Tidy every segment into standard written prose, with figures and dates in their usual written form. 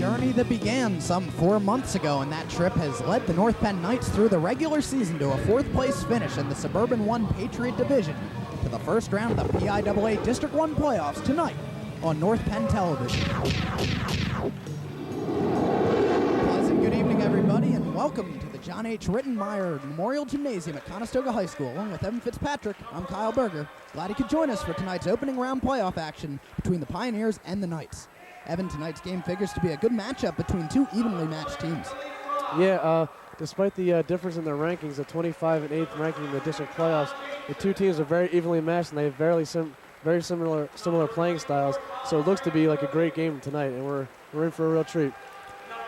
journey that began some 4 months ago, and that trip has led the North Penn Knights through the regular season to a fourth-place finish in the Suburban 1 Patriot Division to the first round of the PIAA District 1 playoffs tonight on North Penn Television. Pleasant good evening, everybody, and welcome to the John H. Rittenmeyer Memorial Gymnasium at Conestoga High School. Along with Evan Fitzpatrick, I'm Kyle Berger. Glad you could join us for tonight's opening round playoff action between the Pioneers and the Knights. Evan, tonight's game figures to be a good matchup between two evenly matched teams. Yeah, despite the difference in their rankings, the 25 and 8th ranking in the district playoffs, the two teams are very evenly matched, and they have very similar playing styles. So it looks to be like a great game tonight, and we're in for a real treat.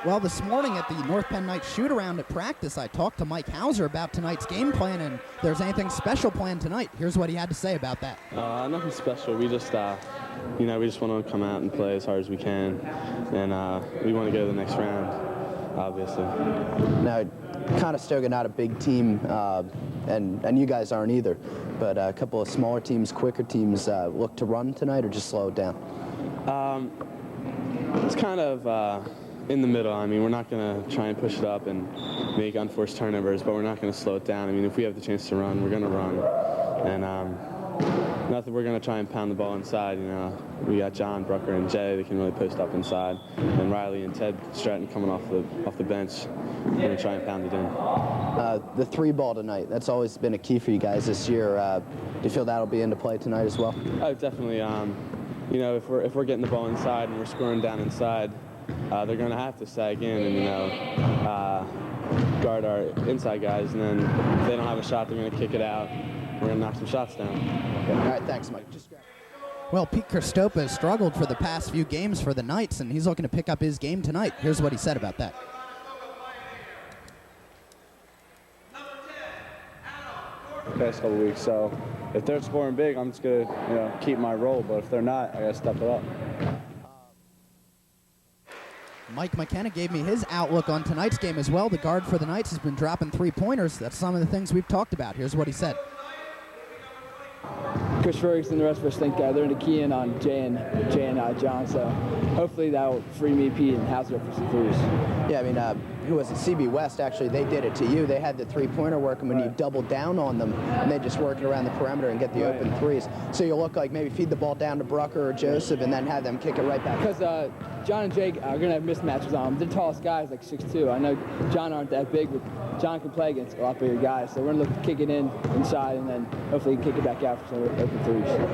Well, this morning at the North Penn Knights shoot-around at practice, I talked to Mike Hauser about tonight's game plan, and if there's anything special planned tonight, here's what he had to say about that. Nothing special. We just, we just want to come out and play as hard as we can, and we want to go to the next round, obviously. Now, Conestoga not a big team, and you guys aren't either, but a couple of smaller teams, quicker teams, look to run tonight or just slow it down? It's kind of in the middle. I mean, we're not going to try and push it up and make unforced turnovers, but we're not going to slow it down. I mean, if we have the chance to run, we're going to run. And nothing, we're going to try and pound the ball inside. You know, we got John, Brucker, and Jay. They can really post up inside. And Riley and Ted Stratton coming off the bench. We're going to try and pound it in. The three ball tonight, that's always been a key for you guys this year. Do you feel that'll be into play tonight as well? Oh, definitely. You know, if we're getting the ball inside and we're scoring down inside, they're going to have to sag in and, guard our inside guys. And then if they don't have a shot, they're going to kick it out. We're going to knock some shots down. Okay. All right, thanks, Mike. Well, Pete Kristopa has struggled for the past few games for the Knights, and he's looking to pick up his game tonight. Here's what he said about that. The past couple weeks, so if they're scoring big, I'm just going to keep my role, but if they're not, I got to step it up. Mike McKenna gave me his outlook on tonight's game as well. The guard for the Knights has been dropping three-pointers. That's some of the things we've talked about. Here's what he said. Chris Ferguson and the rest of us think they're going to key in on Jay and John, so hopefully that will free me, Pete, and Hauser for some threes. Yeah, I mean, who was it? CB West, actually, they did it to you. They had the three-pointer working when you doubled down on them, and they just work it around the perimeter and get the open threes. So you'll look like maybe feed the ball down to Brucker or Joseph and then have them kick it right back. Because John and Jake are going to have mismatches on them. They're the tallest guys, like 6'2". I know John aren't that big, but John can play against a lot bigger guys. So we're going to look to kick it in inside and then hopefully kick it back out for some open threes.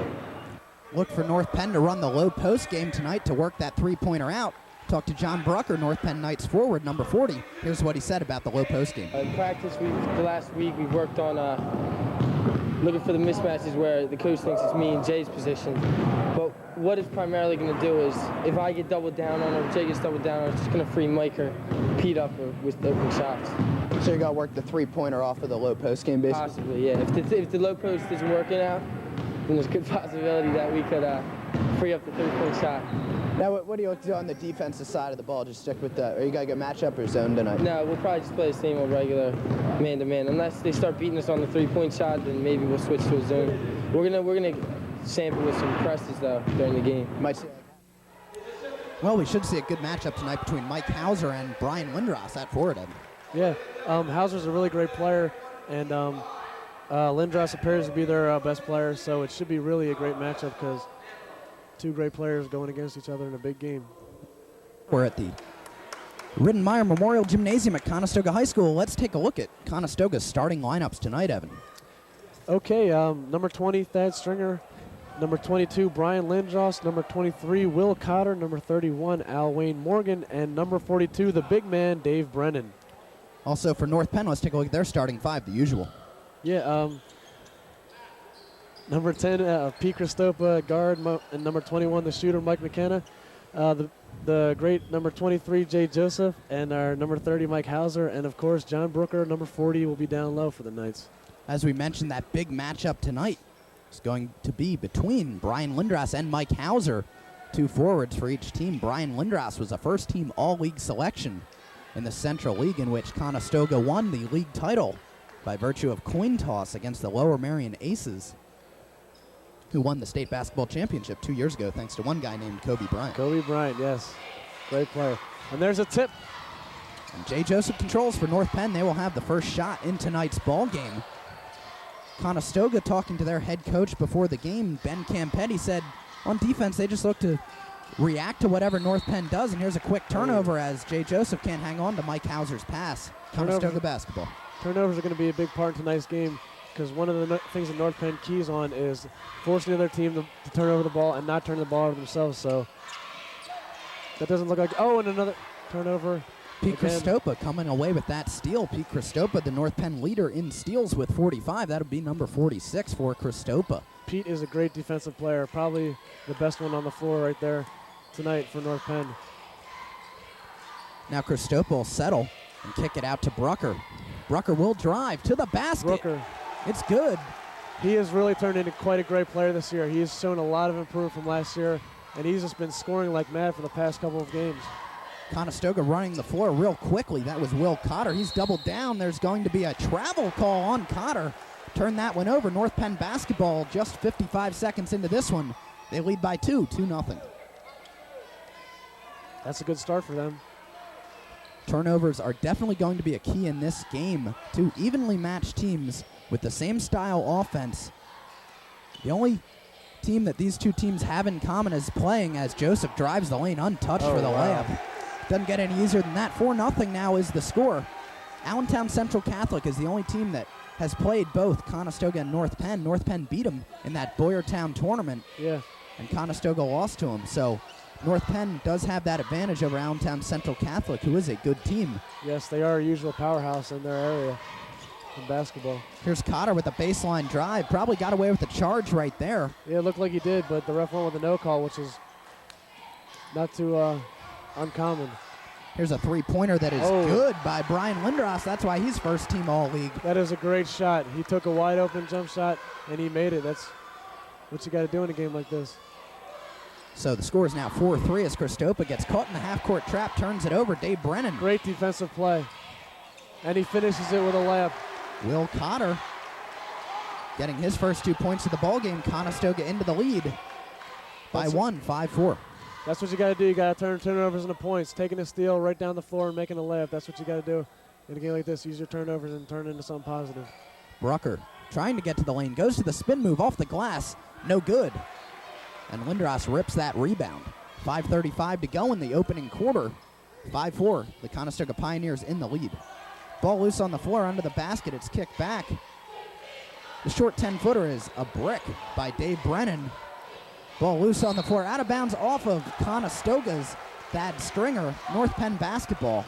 Look for North Penn to run the low post game tonight to work that three-pointer out. Talk to John Brucker, North Penn Knights forward, number 40. Here's what he said about the low post game. In practice, the last week, we've worked on looking for the mismatches where the coach thinks it's me and Jay's position. But what it's primarily going to do is, if I get doubled down on or Jay gets doubled down on, it's just going to free Mike or Pete up with open shots. So you're going to work the three-pointer off of the low post game, basically? Possibly, yeah. If the low post isn't working out, then there's a good possibility that we could free up the three-point shot. Now, what do you look to do on the defensive side of the ball? Just stick with the, are you going to go matchup or zone tonight? No, we'll probably just play the same old regular man-to-man. Unless they start beating us on the three-point shot, then maybe we'll switch to a zone. We're gonna sample with some presses, though, during the game. Well, we should see a good matchup tonight between Mike Hauser and Brian Lindros at forward. Yeah, Hauser's a really great player, and Lindros appears to be their best player, so it should be really a great matchup because two great players going against each other in a big game. We're at the Rittenmeyer Memorial Gymnasium at Conestoga High School. Let's take a look at Conestoga's starting lineups tonight, Evan. Okay, number 20, Thad Stringer. Number 22, Brian Lindros. Number 23, Will Cotter. Number 31, Al Wayne Morgan. And number 42, the big man, Dave Brennan. Also for North Penn, let's take a look at their starting five, the usual. Yeah, number 10, Pete Kristopa, guard, and number 21, the shooter, Mike McKenna. The great number 23, Jay Joseph, and our number 30, Mike Hauser, and of course, John Brooker, number 40, will be down low for the Knights. As we mentioned, that big matchup tonight is going to be between Brian Lindros and Mike Hauser, two forwards for each team. Brian Lindros was a first-team all-league selection in the Central League, in which Conestoga won the league title by virtue of coin toss against the Lower Merion Aces, who won the state basketball championship 2 years ago thanks to one guy named Kobe Bryant. Kobe Bryant, yes. Great play. And there's a tip. And Jay Joseph controls for North Penn. They will have the first shot in tonight's ball game. Conestoga talking to their head coach before the game, Ben Campetti, said on defense they just look to react to whatever North Penn does. And here's a quick turnover as Jay Joseph can't hang on to Mike Hauser's pass. Conestoga basketball. Turnovers are going to be a big part in tonight's game because one of the things that North Penn keys on is forcing the other team to turn over the ball and not turn the ball over themselves. So that doesn't look like, oh, and another turnover. Pete Christopa coming away with that steal. Pete Christopa, the North Penn leader in steals with 45. That would be number 46 for Christopa. Pete is a great defensive player, probably the best one on the floor right there tonight for North Penn. Now Christopa will settle and kick it out to Brucker. Brucker will drive to the basket. Brucker. It's good. He has really turned into quite a great player this year. He has shown a lot of improvement from last year, and he's just been scoring like mad for the past couple of games. Conestoga running the floor real quickly. That was Will Cotter. He's doubled down. There's going to be a travel call on Cotter. Turn that one over. North Penn basketball just 55 seconds into this one. They lead by 2-0. That's a good start for them. Turnovers are definitely going to be a key in this game. Two evenly matched teams with the same style offense. The only team that these two teams have in common is playing as Joseph drives the lane untouched for the layup. Doesn't get any easier than that. 4-0 now is the score. Allentown Central Catholic is the only team that has played both Conestoga and North Penn. North Penn beat them in that Boyertown tournament. Yeah. And Conestoga lost to them. So North Penn does have that advantage over Allentown Central Catholic, who is a good team. Yes, they are a usual powerhouse in their area in basketball. Here's Cotter with a baseline drive. Probably got away with the charge right there. Yeah, it looked like he did, but the ref went with a no call, which is not too uncommon. Here's a three-pointer that is good by Brian Lindros. That's why he's first team All-League. That is a great shot. He took a wide-open jump shot, and he made it. That's what you got to do in a game like this. So the score is now 4-3 as Christopa gets caught in the half-court trap, turns it over. Dave Brennan. Great defensive play. And he finishes it with a layup. Will Cotter getting his first 2 points of the ballgame. Conestoga into the lead by 5-4. That's what you got to do. You got to turn turnovers into points. Taking a steal right down the floor and making a layup. That's what you got to do in a game like this. Use your turnovers and turn it into something positive. Brucker trying to get to the lane. Goes to the spin move off the glass. No good. And Lindros rips that rebound. 5:35 to go in the opening quarter. 5-4. The Conestoga Pioneers in the lead. Ball loose on the floor under the basket. It's kicked back. The short 10-footer is a brick by Dave Brennan. Ball loose on the floor. Out of bounds off of Conestoga's Thad Stringer. North Penn basketball.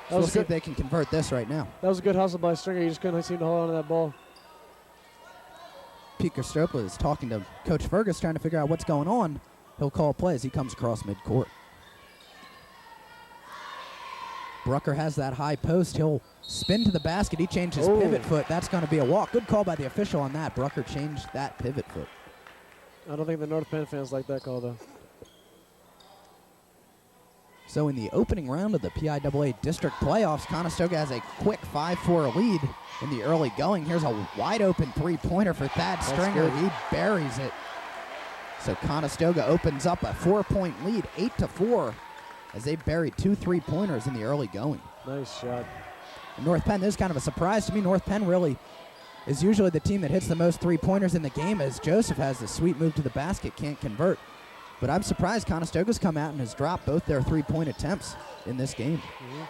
So we'll see if they can convert this right now. That was a good hustle by Stringer. He just couldn't seem to hold on to that ball. Pete Christopa is talking to Coach Fergus, trying to figure out what's going on. He'll call play as he comes across midcourt. Brucker has that high post. He'll spin to the basket. He changed his pivot foot. That's going to be a walk. Good call by the official on that. Brucker changed that pivot foot. I don't think the North Penn fans like that call, though. So in the opening round of the PIAA district playoffs, Conestoga has a quick 5-4 lead in the early going. Here's a wide-open three-pointer for Thad Stringer. He buries it. So Conestoga opens up a 4-point lead, 8-4, as they buried 2 3-pointers in the early going. Nice shot. And North Penn, this is kind of a surprise to me. North Penn really is usually the team that hits the most 3-pointers in the game, as Joseph has the sweet move to the basket, can't convert. But I'm surprised Conestoga's come out and has dropped both their 3-point attempts in this game. Mm-hmm.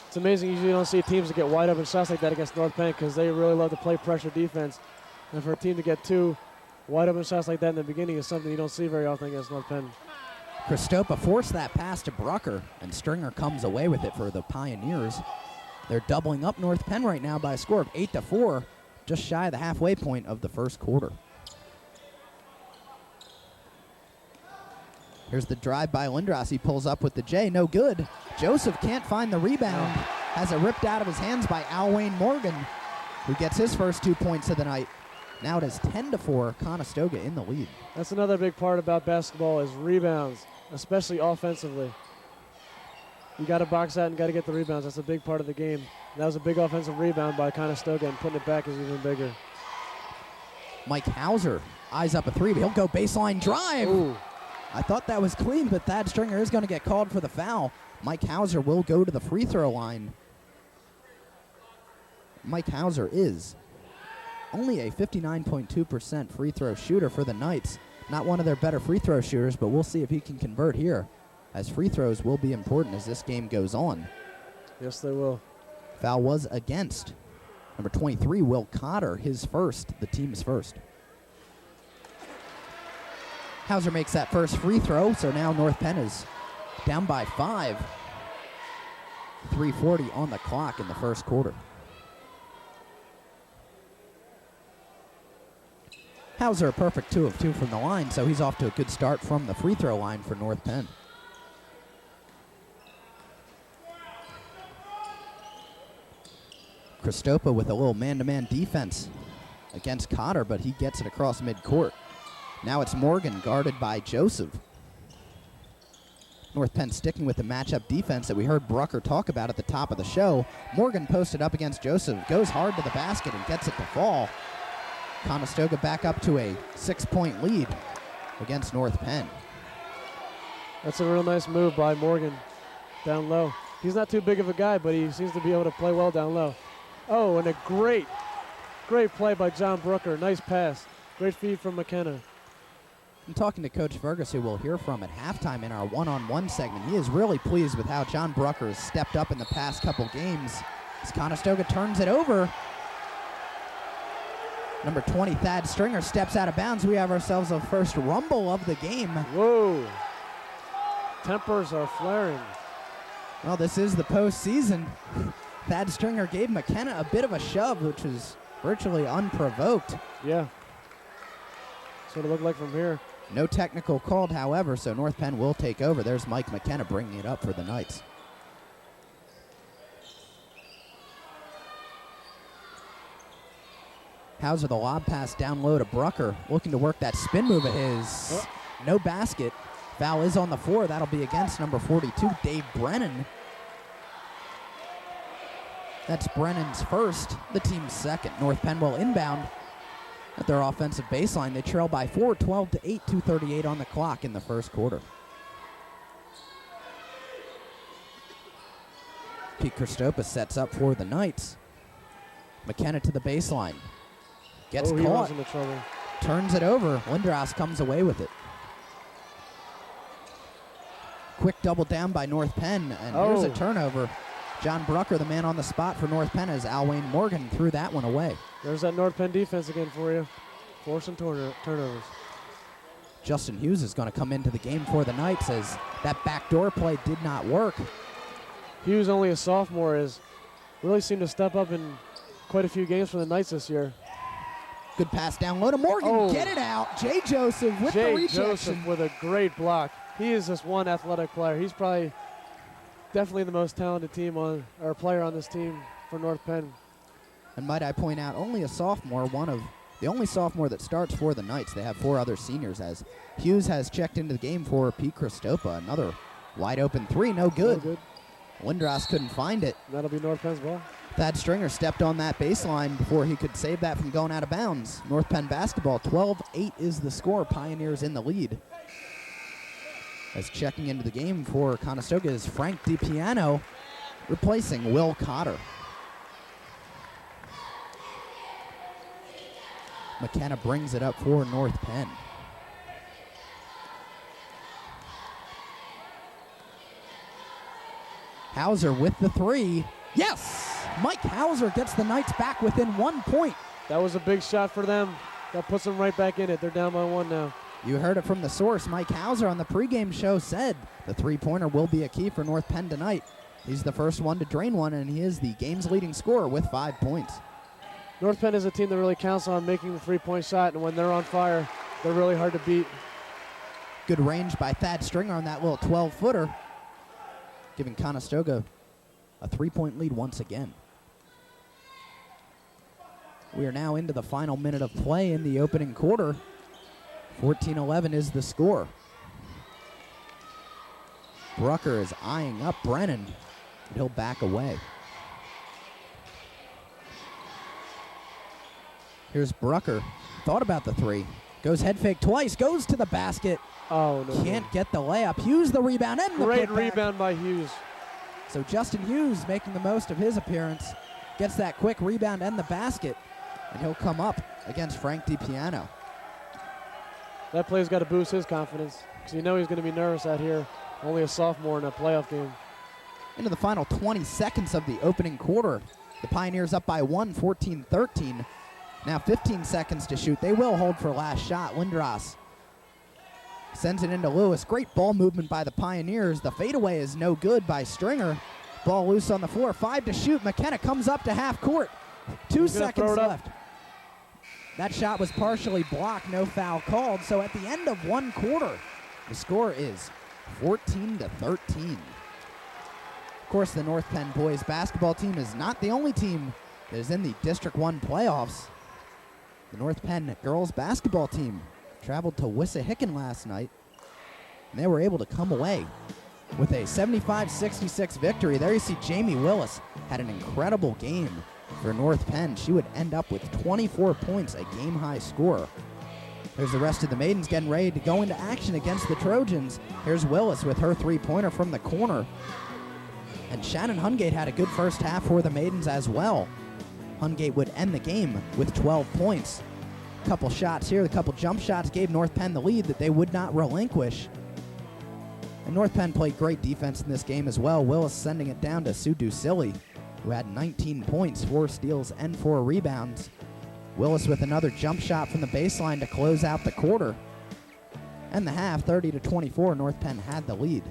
It's amazing. Usually you don't see teams that get wide open shots like that against North Penn because they really love to play pressure defense. And for a team to get 2 wide open shots like that in the beginning is something you don't see very often against North Penn. Christopa forced that pass to Brucker, and Stringer comes away with it for the Pioneers. They're doubling up North Penn right now by a score of 8-4, just shy of the halfway point of the first quarter. Here's the drive by Lindros. He pulls up with the J. No good. Joseph can't find the rebound. Has it ripped out of his hands by Alwayne Morgan, who gets his first 2 points of the night. Now it is 10-4, Conestoga in the lead. That's another big part about basketball is rebounds, especially offensively. You got to box out and got to get the rebounds. That's a big part of the game. And that was a big offensive rebound by Conestoga, and putting it back is even bigger. Mike Hauser eyes up a three, but he'll go baseline drive. Ooh. I thought that was clean, but Thad Stringer is going to get called for the foul. Mike Hauser will go to the free throw line. Mike Hauser is only a 59.2% free throw shooter for the Knights. Not one of their better free throw shooters, but we'll see if he can convert here, as free throws will be important as this game goes on. Yes, they will. Foul was against number 23, Will Cotter, his first, the team's first. Hauser makes that first free throw, so now North Penn is down by 5. 3:40 on the clock in the first quarter. Hauser a perfect 2 of 2 from the line, so he's off to a good start from the free throw line for North Penn. Christopa with a little man-to-man defense against Cotter, but he gets it across midcourt. Now it's Morgan guarded by Joseph. North Penn sticking with the matchup defense that we heard Brucker talk about at the top of the show. Morgan posted up against Joseph, goes hard to the basket and gets it to fall. Conestoga back up to a 6-point lead against North Penn. That's a real nice move by Morgan down low. He's not too big of a guy, but he seems to be able to play well down low. Oh, and a great play by John Brooker. Nice pass. Great feed from McKenna. I'm talking to Coach Fergus, who we'll hear from at halftime in our one-on-one segment. He is really pleased with how John Brucker has stepped up in the past couple games. As Conestoga turns it over, number 20, Thad Stringer, steps out of bounds. We have ourselves a first rumble of the game. Whoa. Tempers are flaring. Well, this is the postseason. Thad Stringer gave McKenna a bit of a shove, which was virtually unprovoked. Yeah. That's what it looked like from here. No technical called, however, so North Penn will take over. There's Mike McKenna bringing it up for the Knights. Hauser, the lob pass down low to Brucker, looking to work that spin move of his. Oh. No basket. Foul is on the floor. That'll be against number 42, Dave Brennan. That's Brennan's first, the team's second. North Penn will inbound at their offensive baseline. They trail by 4, 12-8, 2:38 on the clock in the first quarter. Pete Christopa sets up for the Knights. McKenna to the baseline. Gets he caught. was into trouble. Turns it over. Lindros comes away with it. Quick double down by North Penn, and here's a turnover. John Brucker, the man on the spot for North Penn, as Alwayne Morgan threw that one away. There's that North Penn defense again for you. Forcing turnovers. Justin Hughes is going to come into the game for the Knights, as that backdoor play did not work. Hughes, only a sophomore, has really seemed to step up in quite a few games for the Knights this year. Good pass down low to Morgan. Oh. Get it out. Jay Joseph with the rejection. Joseph with a great block. He is just one athletic player. He's probably definitely the most talented player on this team for North Penn. And might I point out, only a sophomore, one of the only sophomore that starts for the Knights. They have 4 other seniors, as Hughes has checked into the game for Pete Christopa. Another wide open 3, no good. No good. Lindros couldn't find it. That'll be North Penn's ball. Thad Stringer stepped on that baseline before he could save that from going out of bounds. North Penn basketball, 12-8 is the score. Pioneers in the lead. As checking into the game for Conestoga is Frank DiPiano, replacing Will Cotter. McKenna brings it up for North Penn. Hauser with the 3. Yes! Mike Hauser gets the Knights back within 1 point. That was a big shot for them. That puts them right back in it. They're down by 1 now. You heard it from the source. Mike Hauser on the pregame show said the 3-pointer will be a key for North Penn tonight. He's the first one to drain one, and he is the game's leading scorer with 5 points. North Penn is a team that really counts on making the 3-point shot, and when they're on fire, they're really hard to beat. Good range by Thad Stringer on that little 12-footer, giving Conestoga a 3-point lead once again. We are now into the final minute of play in the opening quarter. 14-11 is the score. Brucker is eyeing up Brennan, and he'll back away. Here's Brucker. Thought about the 3. Goes head fake twice, goes to the basket. Oh, no. Can't get the layup. Hughes the rebound and the Great putback. rebound by Hughes. So Justin Hughes making the most of his appearance. Gets that quick rebound and the basket. And he'll come up against Frank DiPiano. That play's got to boost his confidence because you know he's going to be nervous out here. Only a sophomore in a playoff game. Into the final 20 seconds of the opening quarter. The Pioneers up by 1, 14-13. Now 15 seconds to shoot. They will hold for last shot. Lindros sends it into Lewis. Great ball movement by the Pioneers. The fadeaway is no good by Stringer. Ball loose on the floor. 5 to shoot. McKenna comes up to half court. 2 seconds left. That shot was partially blocked. No foul called. So at the end of one quarter, the score is 14-13. Of course, the North Penn boys basketball team is not the only team that is in the District 1 playoffs. The North Penn girls basketball team traveled to Wissahickon last night, and they were able to come away with a 75-66 victory. There you see Jamie Willis had an incredible game for North Penn. She would end up with 24 points, a game-high score. There's the rest of the Maidens getting ready to go into action against the Trojans. Here's Willis with her three-pointer from the corner. And Shannon Hungate had a good first half for the Maidens as well. Hungate would end the game with 12 points. A couple shots here, a couple jump shots gave North Penn the lead that they would not relinquish. And North Penn played great defense in this game as well. Willis sending it down to Sue Ducilli, who had 19 points, 4 steals, and 4 rebounds. Willis with another jump shot from the baseline to close out the quarter. And the half, 30-24, North Penn had the lead.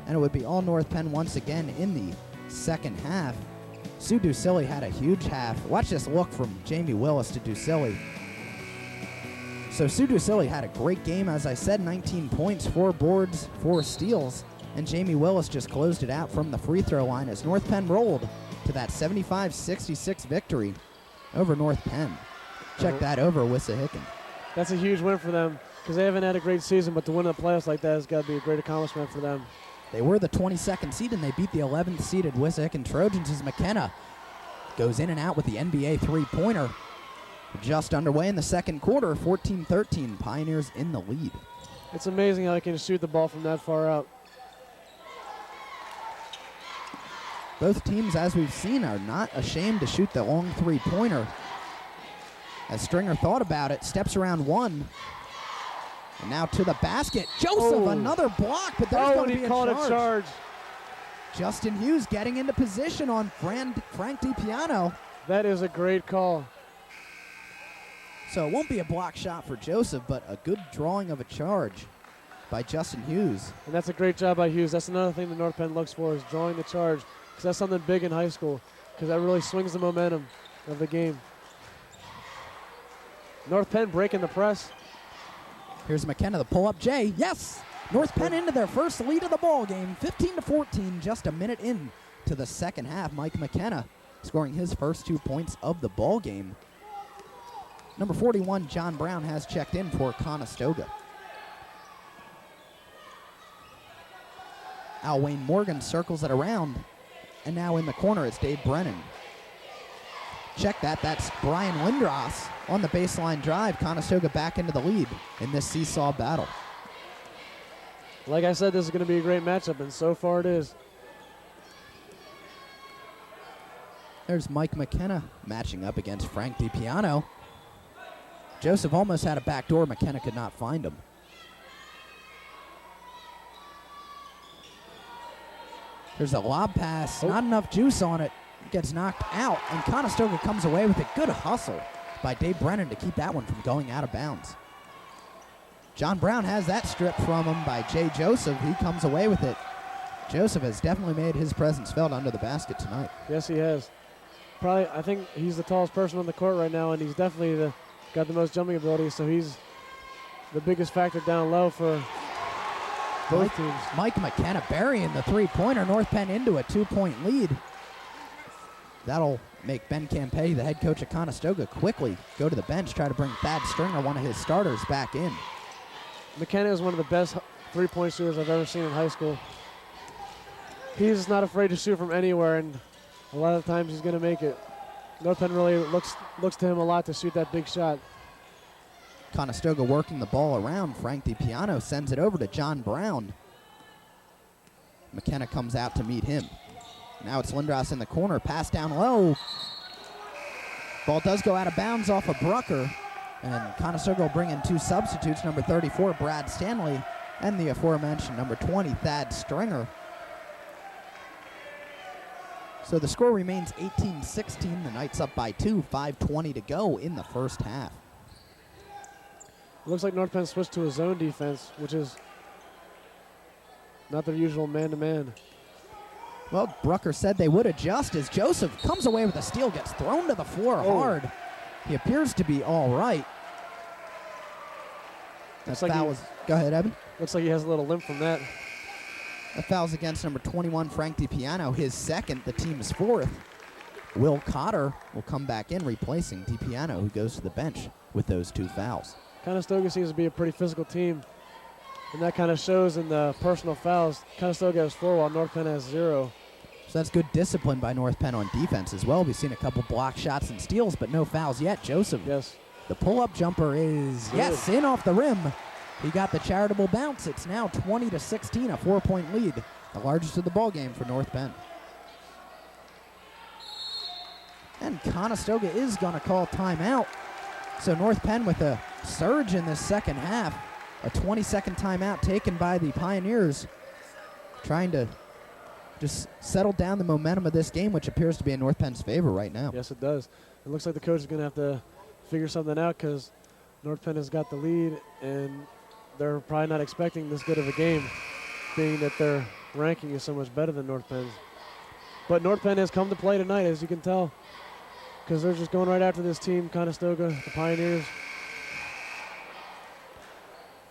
And it would be all North Penn once again in the second half. Sue Ducilli had a huge half. Watch this look from Jamie Willis to Ducilli. So Sue Ducilli had a great game, as I said, 19 points, 4 boards, 4 steals. And Jamie Willis just closed it out from the free throw line as North Penn rolled to that 75-66 victory over North Penn. Check that over Wissahickon. That's a huge win for them because they haven't had a great season, but to win the playoffs like that has got to be a great accomplishment for them. They were the 22nd seed, and they beat the 11th seeded Wissahickon Trojans as McKenna goes in and out with the NBA three-pointer. Just underway in the second quarter, 14-13, Pioneers in the lead. It's amazing how they can shoot the ball from that far out. Both teams, as we've seen, are not ashamed to shoot the long three-pointer. As Stringer thought about it, steps around one. And now to the basket. Joseph, another block, but there's going to be a charge. Justin Hughes getting into position on Frank DiPiano. That is a great call. So it won't be a block shot for Joseph, but a good drawing of a charge by Justin Hughes. And that's a great job by Hughes. That's another thing the North Penn looks for is drawing the charge, because that's something big in high school, because that really swings the momentum of the game. North Penn breaking the press. Here's McKenna, the pull-up J. Yes! North Penn into their first lead of the ball game, 15-14, just a minute in to the second half. Mike McKenna scoring his first 2 points of the ball game. Number 41, John Brown, has checked in for Conestoga. Al Wayne Morgan circles it around, and now in the corner it's Dave Brennan. Check that, that's Brian Lindros on the baseline drive. Conestoga back into the lead in this seesaw battle. Like I said, this is going to be a great matchup, and so far it is. There's Mike McKenna matching up against Frank DiPiano. Joseph almost had a backdoor. McKenna could not find him. There's a lob pass. Not enough juice on it. Gets knocked out, and Conestoga comes away with a good hustle by Dave Brennan to keep that one from going out of bounds. John Brown has that stripped from him by Jay Joseph. He comes away with it. Joseph has definitely made his presence felt under the basket tonight. Yes, he has. Probably, I think he's the tallest person on the court right now, and he's definitely got the most jumping ability, so he's the biggest factor down low for both teams. Mike McKenna burying the three-pointer. North Penn into a 2-point lead. That'll make Ben Campay, the head coach of Conestoga, quickly go to the bench, try to bring Thad Stringer, one of his starters, back in. McKenna is one of the best three-point shooters I've ever seen in high school. He's not afraid to shoot from anywhere, and a lot of times he's going to make it. North Penn really looks to him a lot to shoot that big shot. Conestoga working the ball around. Frank DiPiano sends it over to John Brown. McKenna comes out to meet him. Now it's Lindros in the corner. Pass down low. Ball does go out of bounds off of Brucker. And Conestoga will bring in 2 substitutes, number 34, Brad Stanley, and the aforementioned number 20, Thad Stringer. So the score remains 18-16. The Knights up by 2, 5:20 to go in the first half. Looks like North Penn switched to a zone defense, which is not their usual man-to-man. Well, Brucker said they would adjust as Joseph comes away with a steal, gets thrown to the floor hard. He appears to be all right. That foul was, go ahead, Evan. Looks like he has a little limp from that. That foul's against number 21, Frank DiPiano, his second, the team's 4th. Will Cotter will come back in, replacing DiPiano, who goes to the bench with those 2 fouls. Conestoga seems to be a pretty physical team, and that kind of shows in the personal fouls. Conestoga has 4 while North Penn has 0. So that's good discipline by North Penn on defense as well. We've seen a couple block shots and steals, but no fouls yet. Joseph. Yes. The pull-up jumper is, yes, in off the rim. He got the charitable bounce. It's now 20-16, a 4-point lead, the largest of the ball game for North Penn. And Conestoga is going to call timeout. So North Penn with a surge in this second half, a 20-second timeout taken by the Pioneers, trying to just settle down the momentum of this game, which appears to be in North Penn's favor right now. Yes, it does. It looks like the coach is going to have to figure something out because North Penn has got the lead, and they're probably not expecting this good of a game, being that their ranking is so much better than North Penn's. But North Penn has come to play tonight, as you can tell, because they're just going right after this team, Conestoga, the Pioneers.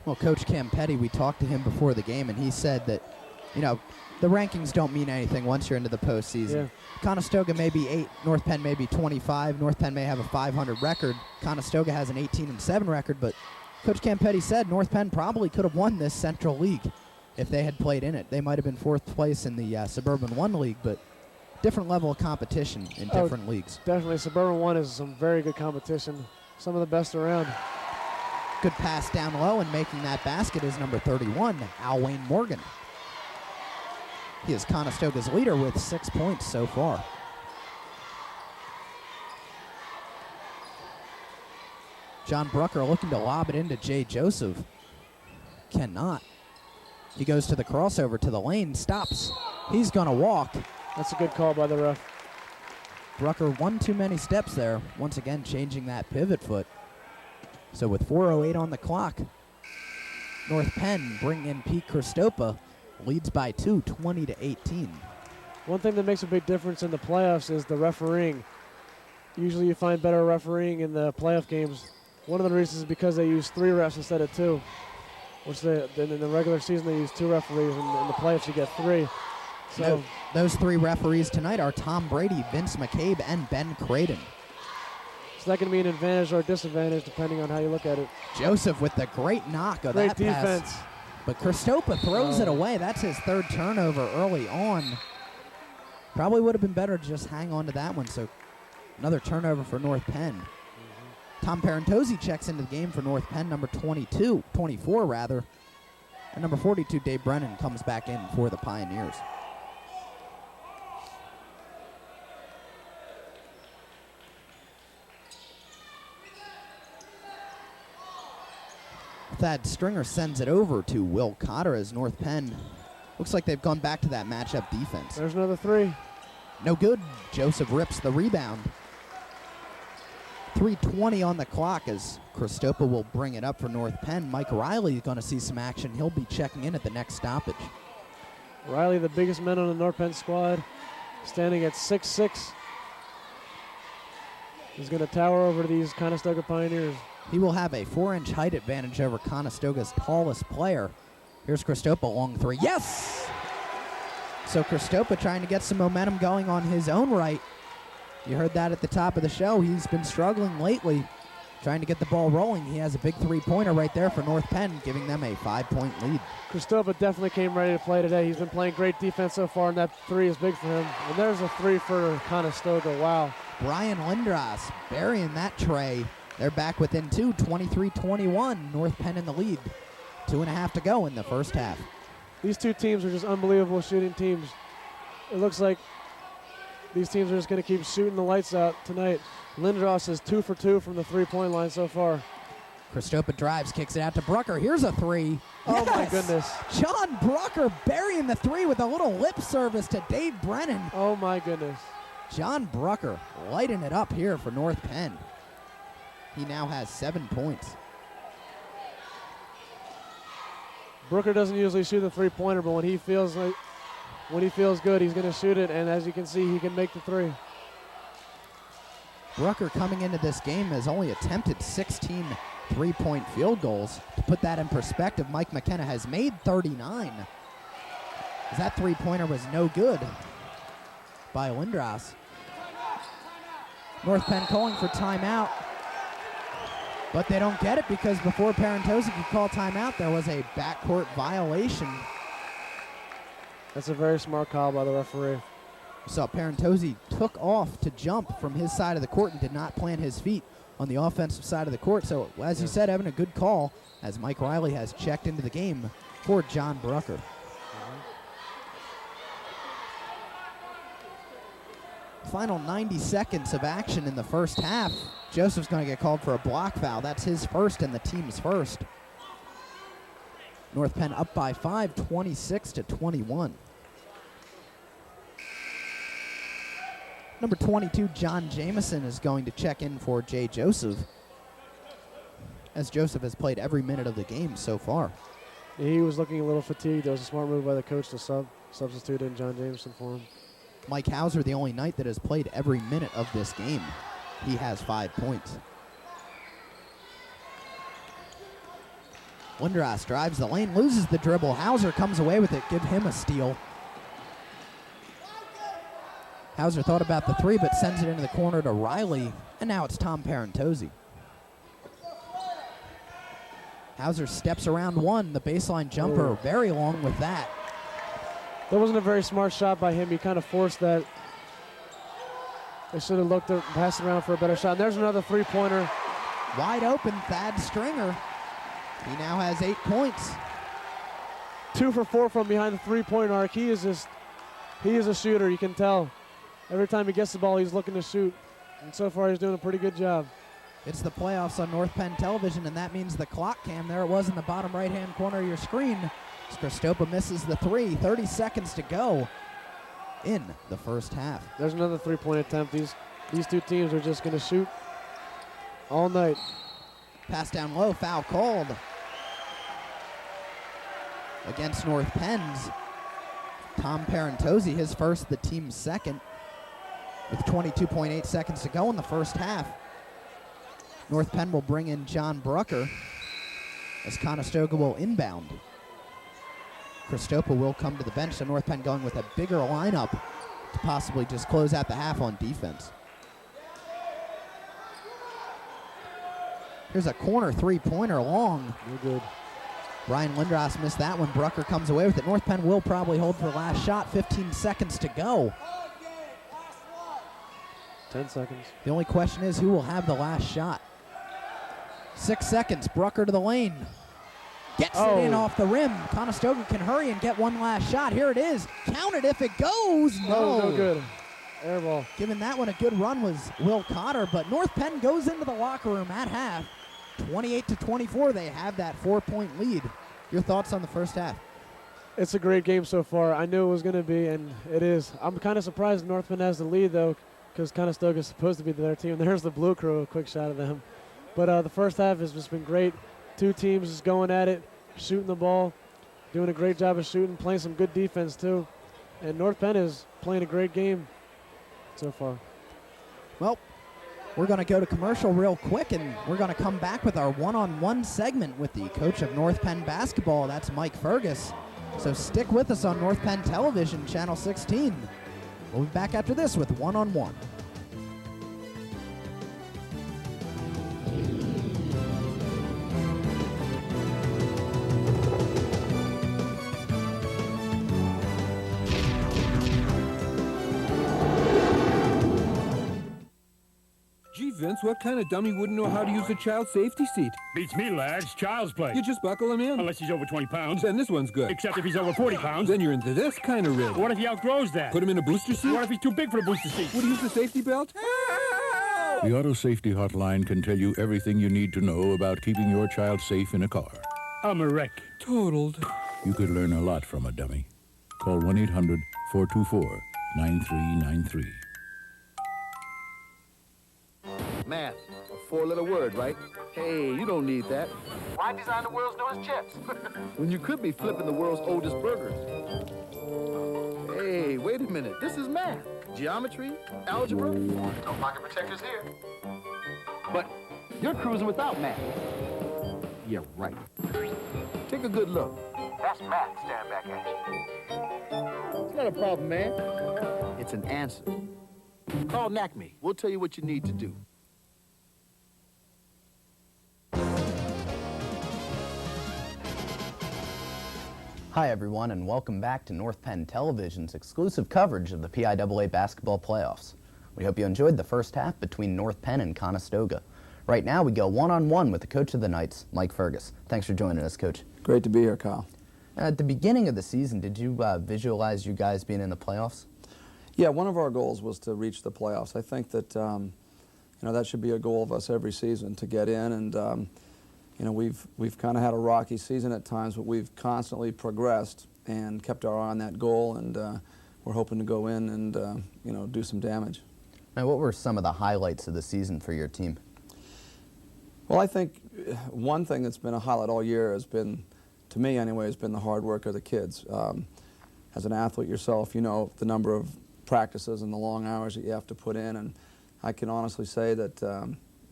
Well, Coach Campetti, we talked to him before the game, and he said that, the rankings don't mean anything once you're into the postseason. Yeah. Conestoga may be 8, North Penn may be 25. North Penn may have a 500 record. Conestoga has an 18-7 record, but Coach Campetti said North Penn probably could have won this Central League if they had played in it. They might have been 4th place in the Suburban 1 League, but different level of competition in different leagues. Definitely. Suburban 1 is some very good competition, some of the best around. Good pass down low, and making that basket is number 31, Alwayne Morgan. He is Conestoga's leader with 6 points so far. John Brucker looking to lob it into Jay Joseph. Cannot. He goes to the crossover to the lane, stops. He's going to walk. That's a good call by the ref. Brucker one too many steps there, once again changing that pivot foot. So with 4:08 on the clock, North Penn bring in Pete Christopa, leads by 2, 20-18. One thing that makes a big difference in the playoffs is the refereeing. Usually you find better refereeing in the playoff games. One of the reasons is because they use 3 refs instead of 2, which in the regular season they use 2 referees, and in the playoffs you get 3. So those 3 referees tonight are Tom Brady, Vince McCabe, and Ben Creighton. Is that going to be an advantage or a disadvantage depending on how you look at it? Joseph with the great knock of that defense. Pass. But Christopa throws it away. That's his 3rd turnover early on. Probably would have been better to just hang on to that one. So another turnover for North Penn. Tom Parentozzi checks into the game for North Penn, number 24 rather. And number 42, Dave Brennan, comes back in for the Pioneers. Thad Stringer sends it over to Will Cotter as North Penn. Looks like they've gone back to that matchup defense. There's another 3. No good. Joseph rips the rebound. 3:20 on the clock as Christopa will bring it up for North Penn. Mike Riley is going to see some action. He'll be checking in at the next stoppage. Riley, the biggest man on the North Penn squad, standing at 6'6". He's going to tower over these Conestoga Pioneers. He will have a 4-inch height advantage over Conestoga's tallest player. Here's Christopa, long 3. Yes! So Christopa trying to get some momentum going on his own right. You heard that at the top of the show. He's been struggling lately, trying to get the ball rolling. He has a big 3-pointer right there for North Penn, giving them a 5-point lead. Christopa definitely came ready to play today. He's been playing great defense so far, and that 3 is big for him. And there's a 3 for Conestoga. Wow. Brian Lindros burying that tray They're back within 2, 23-21. North Penn in the lead. 2.5 to go in the first half. These two teams are just unbelievable shooting teams. It looks like these teams are just going to keep shooting the lights out tonight. Lindros is 2 for 2 from the three-point line so far. Christopa drives, kicks it out to Brucker. Here's a three. Oh, Yes! my goodness. John Brucker burying the three with a little lip service to Dave Brennan. Oh, my goodness. John Brucker lighting it up here for North Penn. He now has 7 points. Brooker doesn't usually shoot the three-pointer, but when he feels good, he's going to shoot it, and as you can see, he can make the three. Brucker coming into this game has only attempted 16 three-point field goals. To put that in perspective, Mike McKenna has made 39. As that three-pointer was no good by Lindros. North Penn calling for timeout. But they don't get it because before Parentosi could call timeout, there was a backcourt violation. That's a very smart call by the referee. So Parentosi took off to jump from his side of the court and did not plant his feet on the offensive side of the court. So as you said, Evan, a good call as Mike Riley has checked into the game for John Brucker. Final 90 seconds of action in the first half. Joseph's going to get called for a block foul. That's his first and the team's first. North Penn up by 5, 26-21. Number 22, John Jameson, is going to check in for Jay Joseph, as Joseph has played every minute of the game so far. He was looking a little fatigued. That was a smart move by the coach to substitute in John Jameson for him. Mike Hauser, the only Knight that has played every minute of this game. He has 5 points. Lindros drives the lane, loses the dribble. Hauser comes away with it, give him a steal. Hauser thought about the three, but sends it into the corner to Riley, and now it's Tom Parentosi. Hauser steps around one, the baseline jumper, very long with that. That wasn't a very smart shot by him. He kind of forced that. They should have looked at passed around for a better shot. And there's another three-pointer. Wide open, Thad Stringer. He now has 8 points. 2 for 4 from behind the three-point arc. He is a shooter, you can tell. Every time he gets the ball, he's looking to shoot. And so far, he's doing a pretty good job. It's the playoffs on North Penn Television, and that means the clock cam. There it was in the bottom right-hand corner of your screen. Christopa misses the three. 30 seconds to go in the first half. There's another three-point attempt. These two teams are just going to shoot all night. Pass down low, foul called against North Penn's Tom Parentosi, his first, the team's second, with 22.8 seconds to go in the first half. North Penn will bring in John Brucker as Conestoga will inbound. Christopa will come to the bench, so North Penn going with a bigger lineup to possibly just close out the half on defense. Here's a corner three-pointer long. No good. Brian Lindros missed that one. Brucker comes away with it. North Penn will probably hold for the last shot. 15 seconds to go. 10 seconds. The only question is who will have the last shot. 6 seconds. Brucker to the lane. Gets it in off the rim. Conestoga can hurry and get one last shot. Here it is. Count it if it goes. No good. Air ball. Giving that one a good run was Will Cotter, but North Penn goes into the locker room at half. 28-24, they have that 4-point lead. Your thoughts on the first half? It's a great game so far. I knew it was going to be, and it is. I'm kind of surprised North Penn has the lead, though, because Conestoga is supposed to be their team. There's the Blue Crew, a quick shot of them. But the first half has just been great. Two teams just going at it, shooting the ball, doing a great job of shooting, playing some good defense, too. And North Penn is playing a great game so far. Well, we're going to go to commercial real quick, and we're going to come back with our one-on-one segment with the coach of North Penn basketball. That's Mike Fergus. So stick with us on North Penn Television, Channel 16. We'll be back after this with one-on-one. Vince. What kind of dummy wouldn't know how to use a child safety seat? Beats me, lads. Child's play. You just buckle him in. Unless he's over 20 pounds. Then this one's good. Except if he's over 40 pounds. Then you're into this kind of rig. What if he outgrows that? Put him in a booster seat? What if he's too big for a booster seat? Would he use the safety belt? The Auto Safety Hotline can tell you everything you need to know about keeping your child safe in a car. I'm a wreck. Totaled. You could learn a lot from a dummy. Call 1-800-424-9393. Math, a four-letter word, right? Hey, you don't need that. Why design the world's newest chips? When you could be flipping the world's oldest burgers. Hey, wait a minute. This is math. Geometry, algebra. No pocket protectors here. But you're cruising without math. Yeah, right. Take a good look. That's math staring back at you. It's not a problem, man. It's an answer. Call NACME. We'll tell you what you need to do. Hi everyone, and welcome back to North Penn Television's exclusive coverage of the PIAA basketball playoffs. We hope you enjoyed the first half between North Penn and Conestoga. Right now we go one-on-one with the coach of the Knights, Mike Fergus. Thanks for joining us, Coach. Great to be here, Kyle. At the beginning of the season, did you visualize you guys being in the playoffs? Yeah, one of our goals was to reach the playoffs. I think that that should be a goal of us every season, to get in. And we've kind of had a rocky season at times, but we've constantly progressed and kept our eye on that goal. And we're hoping to go in and do some damage. Now, what were some of the highlights of the season for your team? Well, I think one thing that's been a highlight all year has been, to me anyway, has been the hard work of the kids. As an athlete yourself, you know the number of practices and the long hours that you have to put in, and I can honestly say that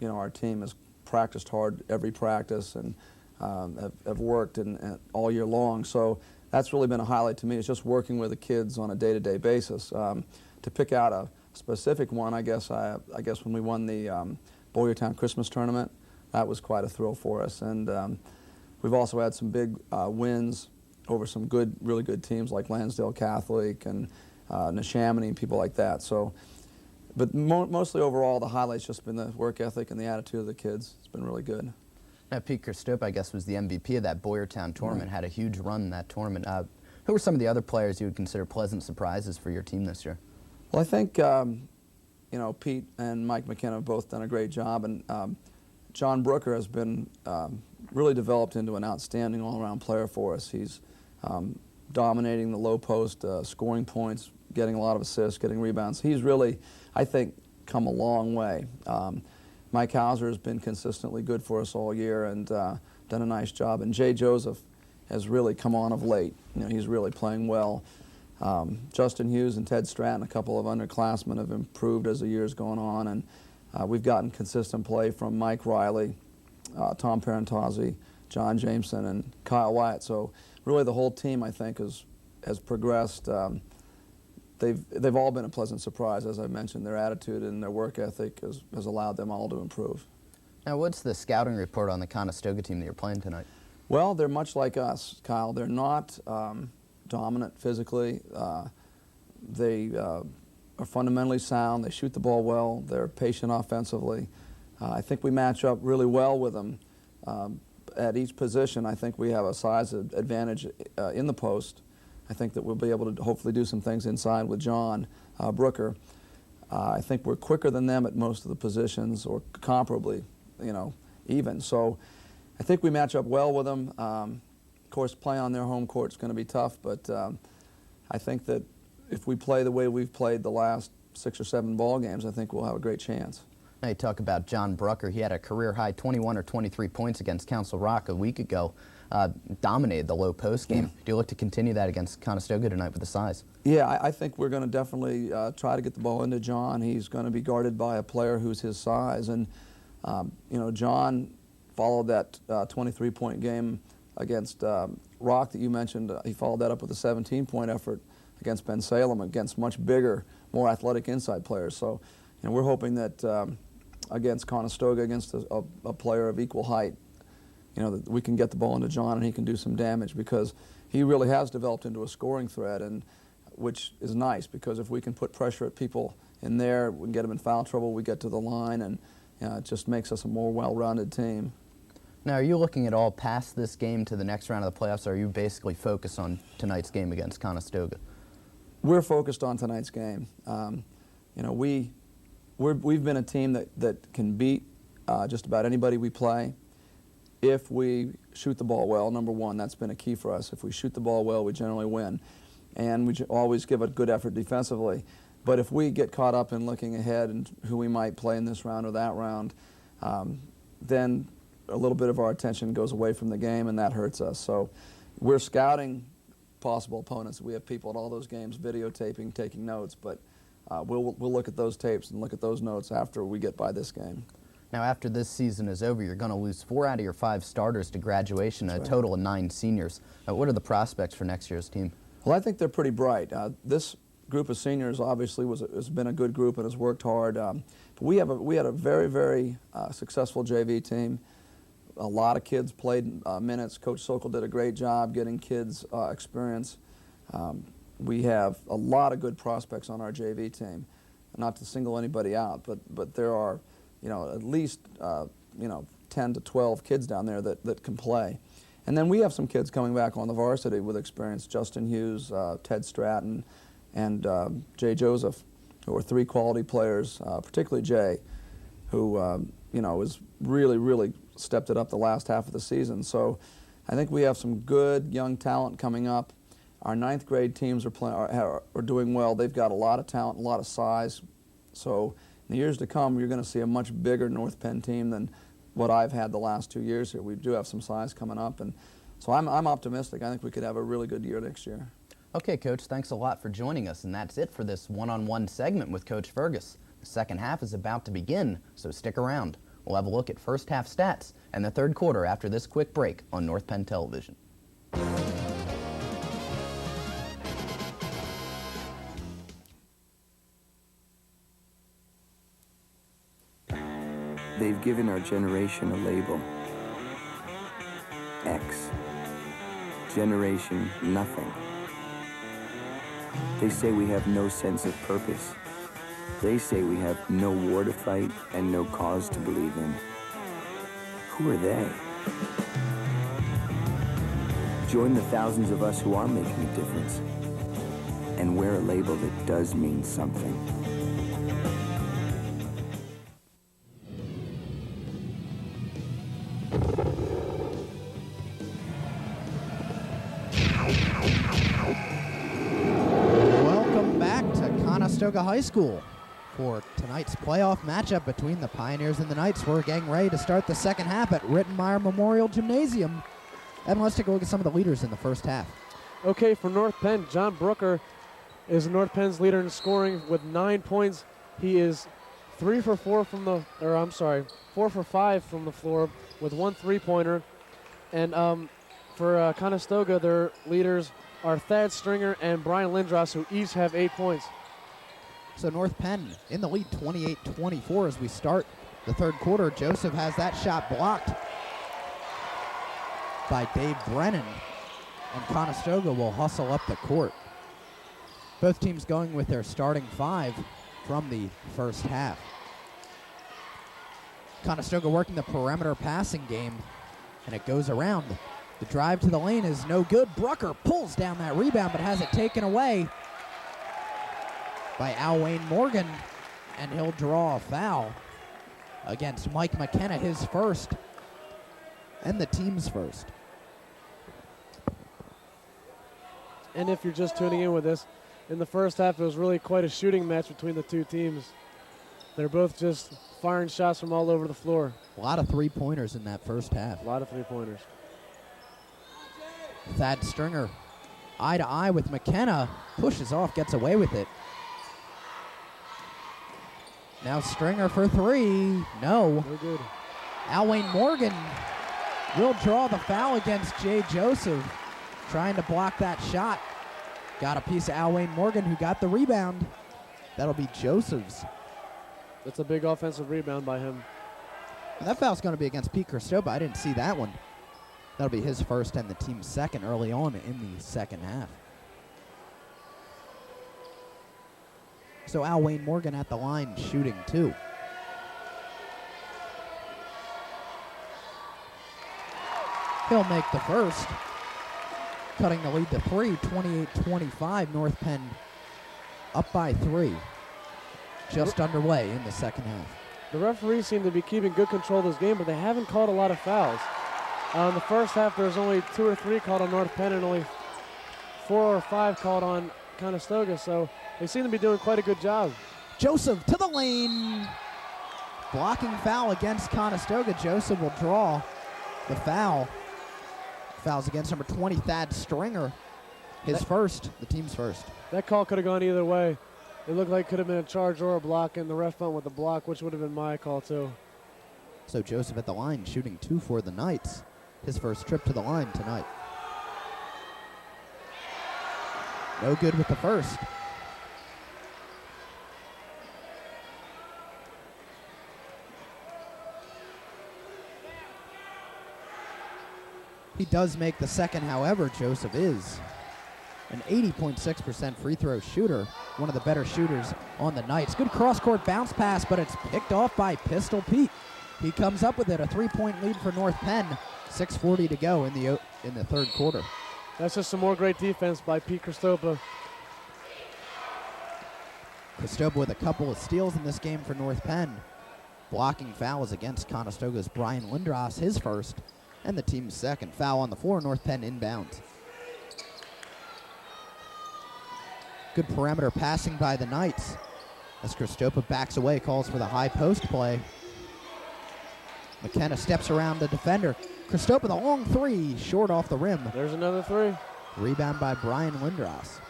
our team has practiced hard every practice and have worked and all year long. So that's really been a highlight to me. It's just working with the kids on a day-to-day basis. To pick out a specific one, I guess when we won the Boyertown Christmas tournament, that was quite a thrill for us. And we've also had some big wins over some really good teams like Lansdale Catholic and Neshaminy and people like that. So, but mostly overall, the highlight's just been the work ethic and the attitude of the kids. It's been really good. Now, Pete Christop, I guess, was the MVP of that Boyertown tournament, had a huge run in that tournament. Who were some of the other players you would consider pleasant surprises for your team this year? Well, I think, Pete and Mike McKenna have both done a great job, and John Brooker has been really developed into an outstanding all-around player for us. He's dominating the low post, scoring points, getting a lot of assists, getting rebounds. He's really, I think, come a long way. Mike Hauser has been consistently good for us all year and done a nice job. And Jay Joseph has really come on of late. He's really playing well. Justin Hughes and Ted Stratton, a couple of underclassmen, have improved as the year's gone on, and we've gotten consistent play from Mike Riley, Tom Parentozzi, John Jameson, and Kyle Wyatt. So really the whole team, I think, has progressed. They've all been a pleasant surprise, as I mentioned. Their attitude and their work ethic has allowed them all to improve. Now, what's the scouting report on the Conestoga team that you're playing tonight? Well, they're much like us, Kyle. They're not dominant physically. They are fundamentally sound. They shoot the ball well. They're patient offensively. I think we match up really well with them. At each position, I think we have a size advantage in the post. I think that we'll be able to hopefully do some things inside with John Brooker. I think we're quicker than them at most of the positions, or comparably, even. So I think we match up well with them. Of course, playing on their home court is going to be tough, but I think that if we play the way we've played the last 6 or 7 ball games, I think we'll have a great chance. Now you talk about John Brooker. He had a career-high 21 or 23 points against Council Rock a week ago. Dominated the low post game. Do you look to continue that against Conestoga tonight with the size? Yeah, I think we're going to definitely try to get the ball into John. He's going to be guarded by a player who's his size. And, John followed that 23-point game against Rock that you mentioned. He followed that up with a 17-point effort against Ben Salem, against much bigger, more athletic inside players. So, we're hoping that against Conestoga, against a player of equal height, that we can get the ball into John and he can do some damage, because he really has developed into a scoring threat, and which is nice, because if we can put pressure at people in there, we can get them in foul trouble, we get to the line, and it just makes us a more well-rounded team. Now, are you looking at all past this game to the next round of the playoffs, or are you basically focused on tonight's game against Conestoga? We're focused on tonight's game. We've been a team that can beat just about anybody we play if we shoot the ball well. Number one, that's been a key for us. If we shoot the ball well, we generally win. And we always give a good effort defensively. But if we get caught up in looking ahead and who we might play in this round or that round, then a little bit of our attention goes away from the game, and that hurts us. So we're scouting possible opponents. We have people at all those games videotaping, taking notes, but we'll look at those tapes and look at those notes after we get by this game. Now, after this season is over, you're going to lose 4 out of your 5 starters to graduation, a total of 9 seniors. What are the prospects for next year's team? Well, I think they're pretty bright. This group of seniors obviously has been a good group and has worked hard. But we had a very, very successful JV team. A lot of kids played minutes. Coach Sokol did a great job getting kids experience. We have a lot of good prospects on our JV team. Not to single anybody out, but there are, at least 10 to 12 kids down there that can play. And then we have some kids coming back on the varsity with experience. Justin Hughes, Ted Stratton, and Jay Joseph, who are 3 quality players, particularly Jay, who has really, really stepped it up the last half of the season. So I think we have some good young talent coming up. Our 9th grade teams are doing well. They've got a lot of talent, a lot of size. So in the years to come, you're going to see a much bigger North Penn team than what I've had the last 2 years here. We do have some size coming up, and so I'm optimistic. I think we could have a really good year next year. Okay, Coach, thanks a lot for joining us, and that's it for this one-on-one segment with Coach Fergus. The second half is about to begin, so stick around. We'll have a look at first half stats and the third quarter after this quick break on North Penn Television. They've given our generation a label. X. Generation Nothing. They say we have no sense of purpose. They say we have no war to fight and no cause to believe in. Who are they? Join the thousands of us who are making a difference and wear a label that does mean something. Conestoga High School for tonight's playoff matchup between the Pioneers and the Knights. We're getting ready to start the second half at Rittenmeyer Memorial Gymnasium. And let's take a look at some of the leaders in the first half. Okay, for North Penn, John Brooker is North Penn's leader in scoring with 9 points. He is 4 for 5 from the floor with 1 3-pointer. And for Conestoga, their leaders are Thad Stringer and Brian Lindros, who each have 8 points. So North Penn in the lead 28-24 as we start the third quarter. Joseph has that shot blocked by Dave Brennan, and Conestoga will hustle up the court. Both teams going with their starting 5 from the first half. Conestoga working the perimeter passing game, and it goes around. The drive to the lane is no good. Brucker pulls down that rebound but has it taken away by Al Wayne Morgan, and he'll draw a foul against Mike McKenna, his first and the team's first. And if you're just tuning in with us, in the first half it was really quite a shooting match between the two teams. They're both just firing shots from all over the floor. A lot of 3-pointers in that first half. A lot of 3-pointers. Thad Stringer eye to eye with McKenna, pushes off, gets away with it. Now Stringer for 3. No. No good. Al Wayne Morgan will draw the foul against Jay Joseph, trying to block that shot. Got a piece of Al Wayne Morgan, who got the rebound. That'll be Joseph's. That's a big offensive rebound by him. And that foul's going to be against Pete Conestoga. I didn't see that one. That'll be his first and the team's second early on in the second half. So Al Wayne Morgan at the line shooting 2. He'll make the first, cutting the lead to 3, 28-25. North Penn up by 3. Just underway in the second half. The referees seem to be keeping good control of this game, but they haven't called a lot of fouls. In the first half, there was only 2 or 3 called on North Penn and only 4 or 5 called on Conestoga, so they seem to be doing quite a good job. Joseph to the lane. Blocking foul against Conestoga. Joseph will draw the foul. Fouls against number 20, Thad Stringer. His first, the team's first. That call could have gone either way. It looked like it could have been a charge or a block, and the ref went with the block, which would have been my call too. So Joseph at the line, shooting 2 for the Knights. His first trip to the line tonight. No good with the first. He does make the second, however. Joseph is an 80.6% free throw shooter, one of the better shooters on the Knights. Good cross-court bounce pass, but it's picked off by Pistol Pete. He comes up with it, a 3-point lead for North Penn. 6:40 to go in the third quarter. That's just some more great defense by Pete Christopa. Christopa with a couple of steals in this game for North Penn. Blocking fouls against Conestoga's Brian Lindros, his first, and the team's second. Foul on the floor, North Penn inbounds. Good perimeter passing by the Knights as Christopa backs away, calls for the high post play. McKenna steps around the defender. Christopa, the long 3, short off the rim. There's another 3. Rebound by Brian Lindros.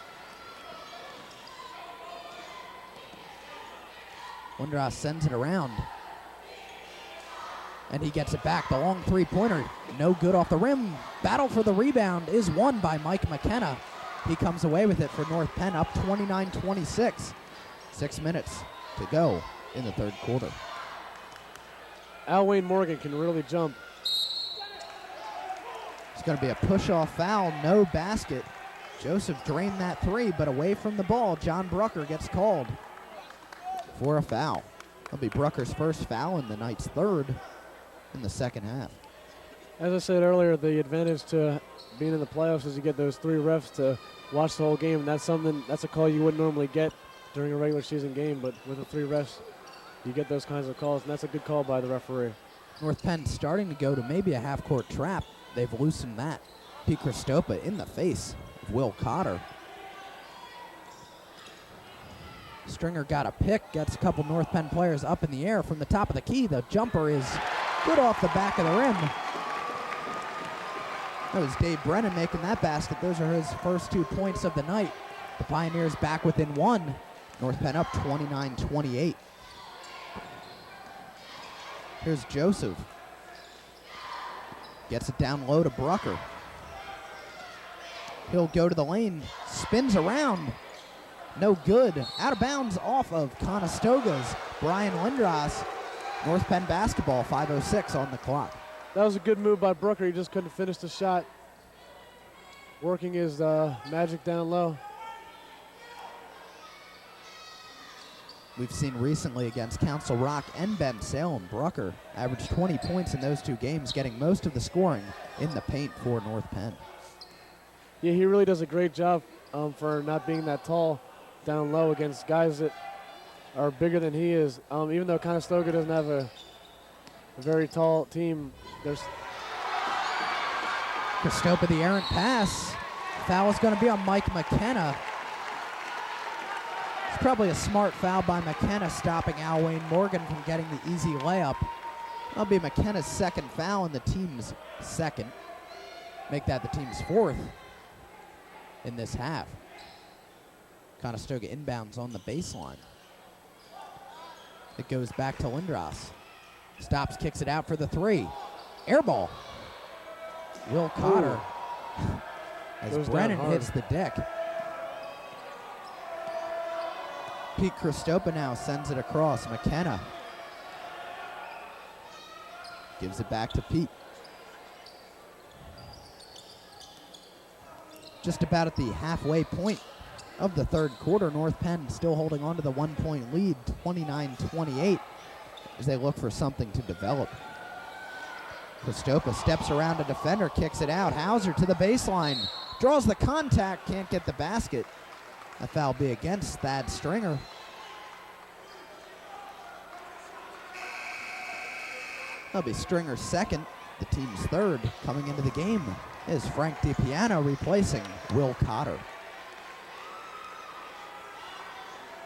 Lindros sends it around. And he gets it back. The long 3-pointer, no good off the rim. Battle for the rebound is won by Mike McKenna. He comes away with it for North Penn, up 29-26. 6 minutes to go in the third quarter. Al Wayne Morgan can really jump. It's going to be a push-off foul, no basket. Joseph drained that 3, but away from the ball. John Brucker gets called for a foul. It'll be Brucker's first foul and the Knights' third in the second half. As I said earlier, the advantage to being in the playoffs is you get those 3 refs to watch the whole game, and that's a call you wouldn't normally get during a regular season game, but with the 3 refs, you get those kinds of calls, and that's a good call by the referee. North Penn starting to go to maybe a half-court trap. They've loosened that. Pete Christopa in the face of Will Cotter. Stringer got a pick, gets a couple North Penn players up in the air from the top of the key. The jumper is good off the back of the rim. That was Dave Brennan making that basket. Those are his first 2 points of the night. The Pioneers back within 1. North Penn up 29-28. Here's Joseph. Gets it down low to Brucker. He'll go to the lane, spins around. No good. Out of bounds off of Conestoga's Brian Lindros. North Penn basketball, 5:06 on the clock. That was a good move by Brucker. He just couldn't finish the shot. Working his magic down low. We've seen recently against Council Rock and Ben Salem, Brucker averaged 20 points in those 2 games, getting most of the scoring in the paint for North Penn. Yeah, he really does a great job for not being that tall down low against guys that are bigger than he is. Even though Conestoga doesn't have a very tall team, there's Christopa, the errant pass. Foul is going to be on Mike McKenna. It's probably a smart foul by McKenna, stopping Al Wayne Morgan from getting the easy layup. That'll be McKenna's second foul and the team's second. Make that the team's 4th in this half. Conestoga inbounds on the baseline. It goes back to Lindros. Stops, kicks it out for the 3. Air ball. Will Cotter as Goes Brennan down hard. hits the deck. Pete Christopa now sends it across. McKenna gives it back to Pete. Just about at the halfway point of the third quarter, North Penn still holding on to the 1-point lead, 29-28, as they look for something to develop. Conestoga steps around a defender, kicks it out. Hauser to the baseline, draws the contact, can't get the basket. A foul be against Thad Stringer. That'll be Stringer's second, the team's third. Coming into the game is Frank DiPiano replacing Will Cotter.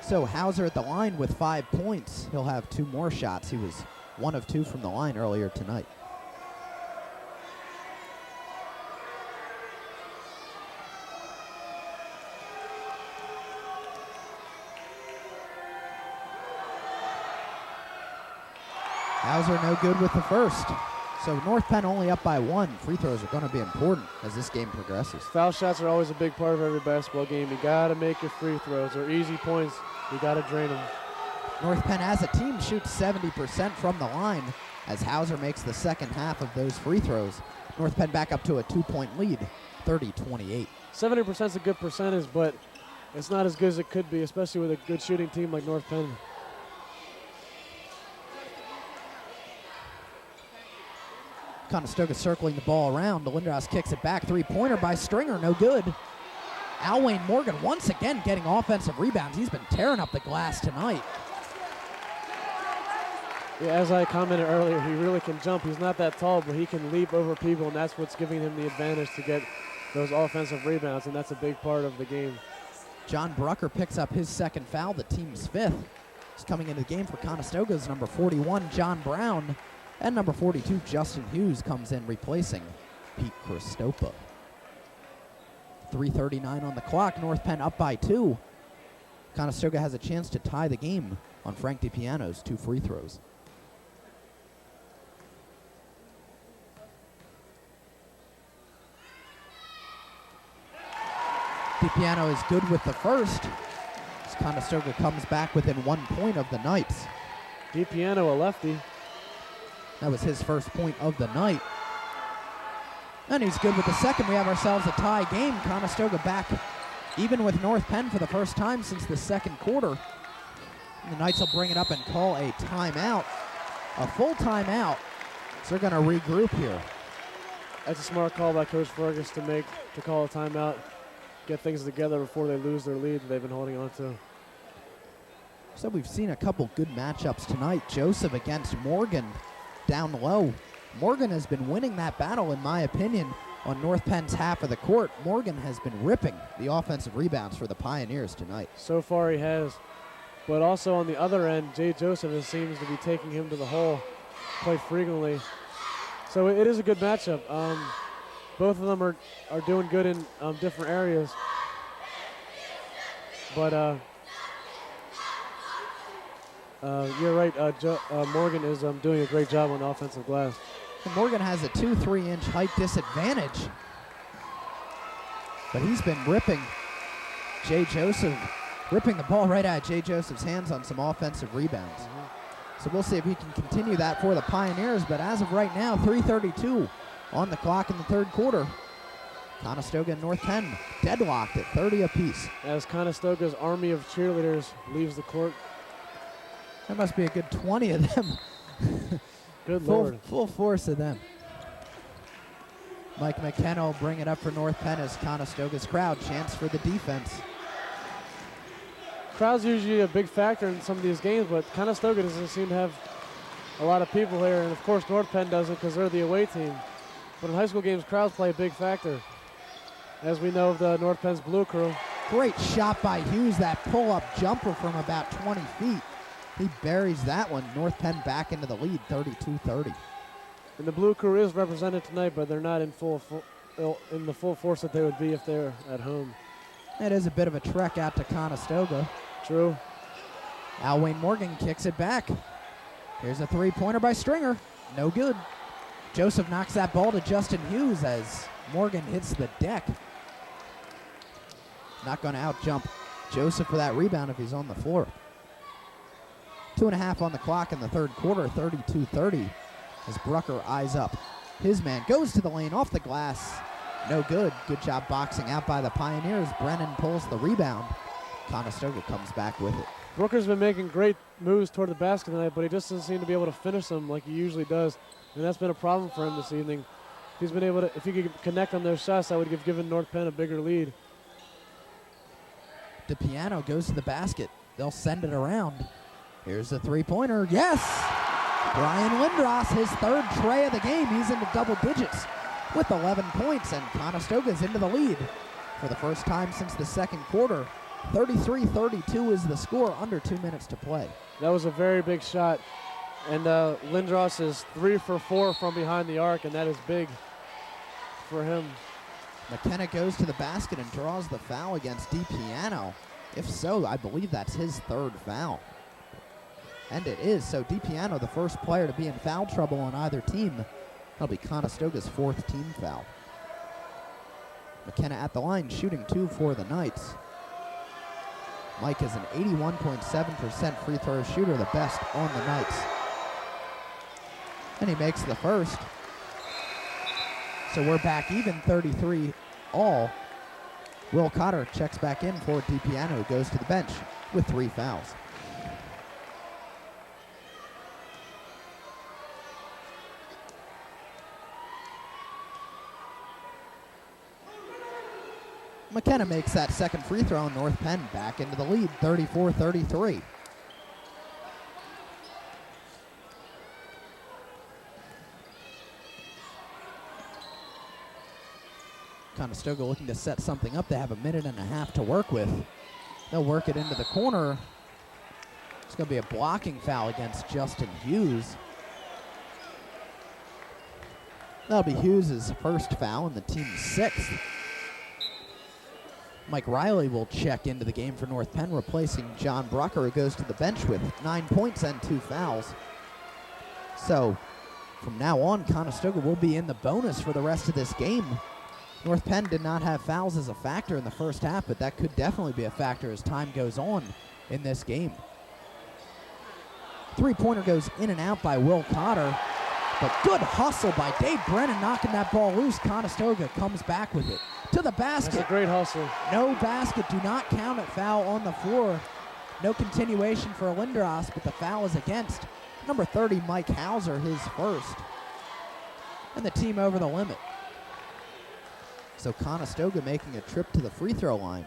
So Hauser at the line with 5 points. He'll have 2 more shots. He was 1 of 2 from the line earlier tonight. Hauser no good with the first. So North Penn only up by 1. Free throws are going to be important as this game progresses. Foul shots are always a big part of every basketball game. You got to make your free throws or easy points. You got to drain them. North Penn as a team shoots 70% from the line as Hauser makes the second half of those free throws. North Penn back up to a 2-point lead, 30-28. 70% is a good percentage, but it's not as good as it could be, especially with a good shooting team like North Penn. Conestoga circling the ball around. Lindros kicks it back. 3-pointer by Stringer, no good. Alwayne Morgan once again getting offensive rebounds. He's been tearing up the glass tonight. Yeah, as I commented earlier, he really can jump. He's not that tall, but he can leap over people, and that's what's giving him the advantage to get those offensive rebounds, and that's a big part of the game. John Brucker picks up his second foul, the team's 5th. He's coming into the game for Conestoga's number 41, John Brown. And number 42, Justin Hughes, comes in replacing Pete Christopa. 3:39 on the clock. North Penn up by 2. Conestoga has a chance to tie the game on Frank DiPiano's 2 free throws. DiPiano is good with the first as Conestoga comes back within 1 point of the Knights. DiPiano, a lefty. That was his first point of the night. And he's good with the second. We have ourselves a tie game. Conestoga back even with North Penn for the first time since the second quarter. And the Knights will bring it up and call a timeout, a full timeout. So they're going to regroup here. That's a smart call by Coach Fergus to call a timeout, get things together before they lose their lead that they've been holding on to. So we've seen a couple good matchups tonight. Joseph against Morgan down low. Morgan has been winning that battle, in my opinion, on North Penn's half of the court. Morgan has been ripping the offensive rebounds for the Pioneers tonight. So far he has. But also on the other end, Jay Joseph seems to be taking him to the hole quite frequently. So it is a good matchup. Both of them are doing good in different areas. But you're right, Morgan is doing a great job on the offensive glass. And Morgan has a 2-3-inch height disadvantage. But he's been ripping Jay Joseph, ripping the ball right out of Jay Joseph's hands on some offensive rebounds. So we'll see if he can continue that for the Pioneers. But as of right now, 3:32 on the clock in the third quarter. Conestoga and North Penn deadlocked at 30 apiece. As Conestoga's army of cheerleaders leaves the court. There must be a good 20 of them. Good Lord. Full force of them. Mike McKenna will bring it up for North Penn as Conestoga's crowd chants for the defense. Crowd's usually a big factor in some of these games, but Conestoga doesn't seem to have a lot of people here, and of course North Penn doesn't because they're the away team. But in high school games, crowds play a big factor. As we know of the North Penn's Blue Crew. Great shot by Hughes, that pull-up jumper from about 20 feet. He buries that one. North Penn back into the lead, 32-30. And the Blue Crew is represented tonight, but they're not in the full force that they would be if they're at home. It is a bit of a trek out to Conestoga. True. Alwayne Morgan kicks it back. Here's a 3-pointer by Stringer. No good. Joseph knocks that ball to Justin Hughes as Morgan hits the deck. Not going to out-jump Joseph for that rebound if he's on the floor. 2.5 on the clock in the third quarter, 32-30, as Brucker eyes up. His man goes to the lane, off the glass. No good. Good job boxing out by the Pioneers. Brennan pulls the rebound. Conestoga comes back with it. Brooker's been making great moves toward the basket tonight, but he just doesn't seem to be able to finish them like he usually does. And that's been a problem for him this evening. He's been able to, if he could connect on those shots, that would have given North Penn a bigger lead. DePiano goes to the basket. They'll send it around. Here's the three-pointer. Yes! Brian Lindros, his third tray of the game. He's into double digits with 11 points, and Conestoga's into the lead for the first time since the second quarter. 33-32 is the score, under 2 minutes to play. That was a very big shot. And Lindros is 3 for 4 from behind the arc, and that is big for him. McKenna goes to the basket and draws the foul against DiPiano. If so, I believe that's his third foul. And it is, so DiPiano, the first player to be in foul trouble on either team. That'll be Conestoga's fourth team foul. McKenna at the line, shooting 2 for the Knights. Mike is an 81.7% free throw shooter, the best on the Knights. And he makes the first. So we're back even, 33 all. Will Cotter checks back in for DiPiano, who goes to the bench with 3 fouls. McKenna makes that second free throw, and North Penn back into the lead, 34-33. Conestoga looking to set something up. They have a minute and a half to work with. They'll work it into the corner. It's going to be a blocking foul against Justin Hughes. That'll be Hughes' first foul and the team's 6th. Mike Riley will check into the game for North Penn, replacing John Brucker, who goes to the bench with 9 points and 2 fouls. So from now on, Conestoga will be in the bonus for the rest of this game. North Penn did not have fouls as a factor in the first half, but that could definitely be a factor as time goes on in this game. Three-pointer goes in and out by Will Cotter, but good hustle by Dave Brennan knocking that ball loose. Conestoga comes back with it to the basket. That's a great hustle. No basket, do not count it, foul on the floor. No continuation for Lindros, but the foul is against number 30, Mike Hauser, his first. And the team over the limit. So Conestoga making a trip to the free throw line.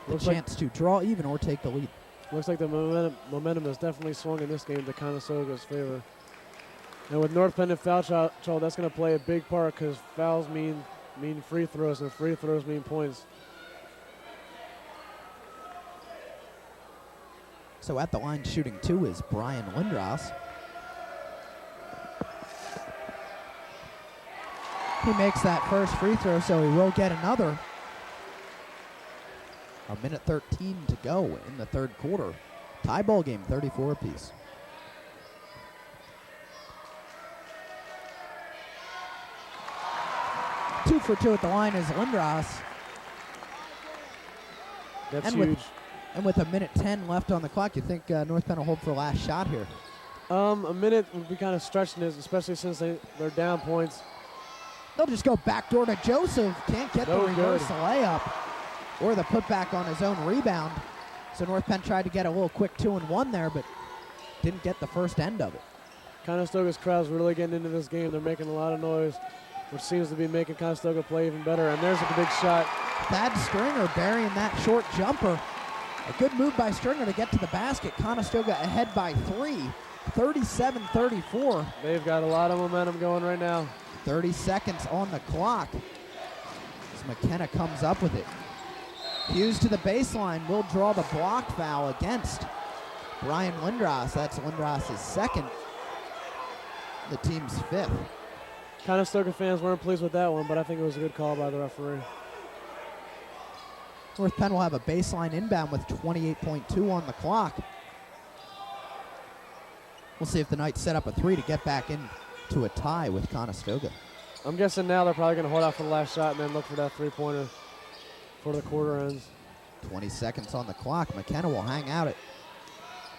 The chance to draw even or take the lead. Looks like the momentum has definitely swung in this game to Conestoga's favor. And with North Penn in foul trouble, that's going to play a big part because fouls mean free throws, and free throws mean points. So at the line shooting 2 is Brian Lindros. He makes that first free throw, so he will get another. A minute 13 to go in the third quarter. Tie ball game, 34 apiece. Two for 2 at the line is Lindros. That's huge. And with a minute 10 left on the clock, you think North Penn will hold for a last shot here? A minute would be kind of stretching it, especially since they're down points. They'll just go backdoor to Joseph. Can't get the reverse layup or the putback on his own rebound. So North Penn tried to get a little quick 2-and-1 there, but didn't get the first end of it. Conestoga's crowd's really getting into this game. They're making a lot of noise, which seems to be making Conestoga play even better. And there's a big shot. Thad Stringer burying that short jumper. A good move by Stringer to get to the basket. Conestoga ahead by 3, 37-34. They've got a lot of momentum going right now. 30 seconds on the clock as McKenna comes up with it. Hughes to the baseline will draw the block foul against Brian Lindros. That's Lindros' second, the team's 5th. Conestoga fans weren't pleased with that one, but I think it was a good call by the referee. North Penn will have a baseline inbound with 28.2 on the clock. We'll see if the Knights set up a 3 to get back into a tie with Conestoga. I'm guessing now they're probably going to hold out for the last shot and then look for that three-pointer for the quarter ends. 20 seconds on the clock. McKenna will hang out at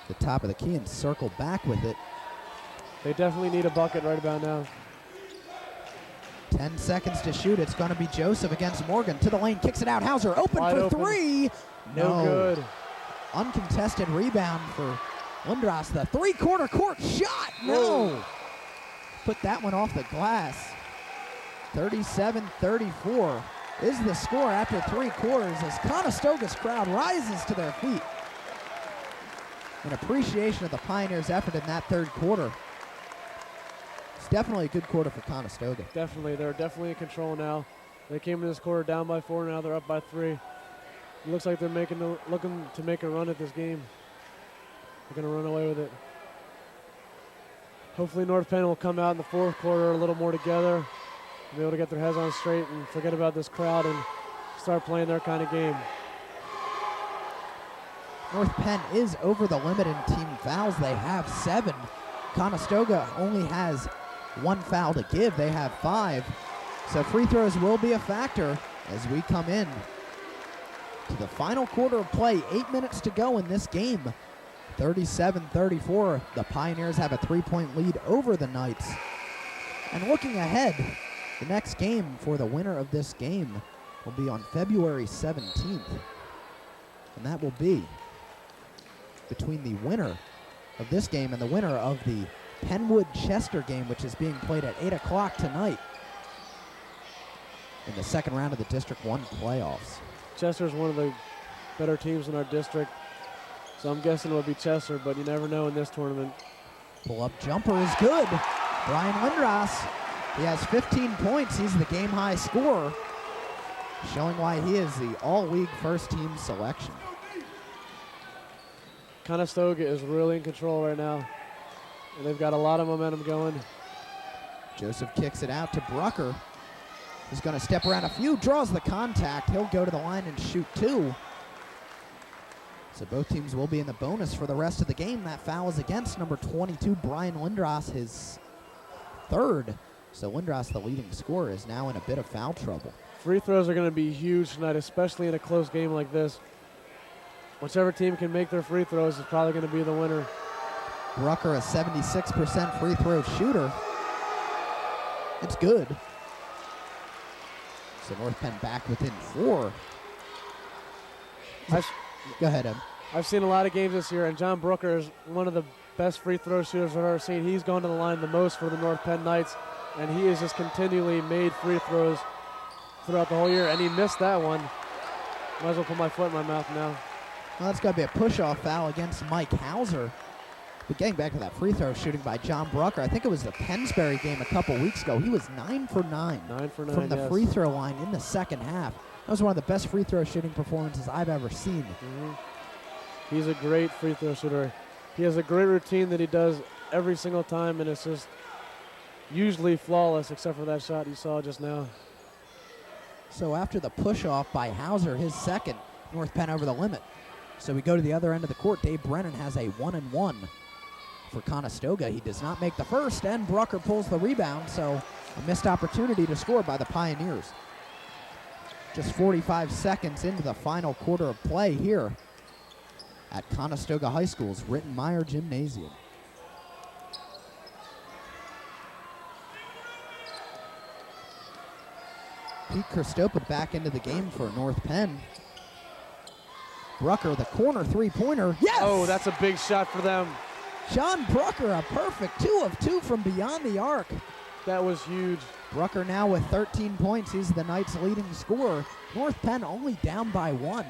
the top of the key and circle back with it. They definitely need a bucket right about now. 10 seconds to shoot. It's going to be Joseph against Morgan. To the lane, kicks it out. Hauser open Wide for open. 3. No good. Uncontested rebound for Lindros. The three-quarter court shot. No. put that one off the glass. 37-34 is the score after 3 quarters as Conestoga's crowd rises to their feet in appreciation of the Pioneers' effort in that third quarter. It's definitely a good quarter for Conestoga. Definitely. They're definitely in control now. They came into this quarter down by 4, now they're up by 3. It looks like they're looking to make a run at this game. They're going to run away with it. Hopefully North Penn will come out in the fourth quarter a little more together and be able to get their heads on straight and forget about this crowd and start playing their kind of game. North Penn is over the limit in team fouls. They have 7. Conestoga only has 1 foul to give. They have 5. So free throws will be a factor as we come in to the final quarter of play. 8 minutes to go in this game. 37-34. The Pioneers have a 3-point lead over the Knights. And looking ahead, the next game for the winner of this game will be on February 17th. And that will be between the winner of this game and the winner of the Penwood-Chester game, which is being played at 8 o'clock tonight in the second round of the District 1 playoffs. Chester's one of the better teams in our district, so I'm guessing it'll be Chester, but you never know in this tournament. Pull-up jumper is good. Brian Lindros, he has 15 points. He's the game-high scorer, showing why he is the all-league first-team selection. Conestoga is really in control right now, and they've got a lot of momentum going. Joseph kicks it out to Brucker. He's going to step around a few, draws the contact. He'll go to the line and shoot 2. So both teams will be in the bonus for the rest of the game. That foul is against number 22, Brian Lindros, his 3rd. So Lindros, the leading scorer, is now in a bit of foul trouble. Free throws are going to be huge tonight, especially in a close game like this. Whichever team can make their free throws is probably going to be the winner. Brucker, a 76% free throw shooter. It's good. So North Penn back within 4. Go ahead, Ed. I've seen a lot of games this year, and John Brooker is one of the best free throw shooters I've ever seen. He's gone to the line the most for the North Penn Knights, and he has just continually made free throws throughout the whole year, and he missed that one. Might as well put my foot in my mouth now. Well, that's got to be a push-off foul against Mike Hauser. But getting back to that free throw shooting by John Brucker, I think it was the Pennsbury game a couple weeks ago. He was 9 for 9. 9 for 9, from the yes. free throw line in the second half. That was one of the best free throw shooting performances I've ever seen. Mm-hmm. He's a great free throw shooter. He has a great routine that he does every single time, and it's just usually flawless except for that shot you saw just now. So after the push-off by Hauser, his second, North Penn over the limit. So we go to the other end of the court. Dave Brennan has a 1-and-1 for Conestoga. He does not make the first, and Brucker pulls the rebound, so a missed opportunity to score by the Pioneers. Just 45 seconds into the final quarter of play here at Conestoga High School's Rittenmeyer Gymnasium. Pete Christopa back into the game for North Penn. Brucker, the corner three-pointer. Yes! Oh, that's a big shot for them. John Brucker, a perfect 2 of 2 from beyond the arc. That was huge. Brucker now with 13 points. He's the Knights' leading scorer. North Penn only down by 1.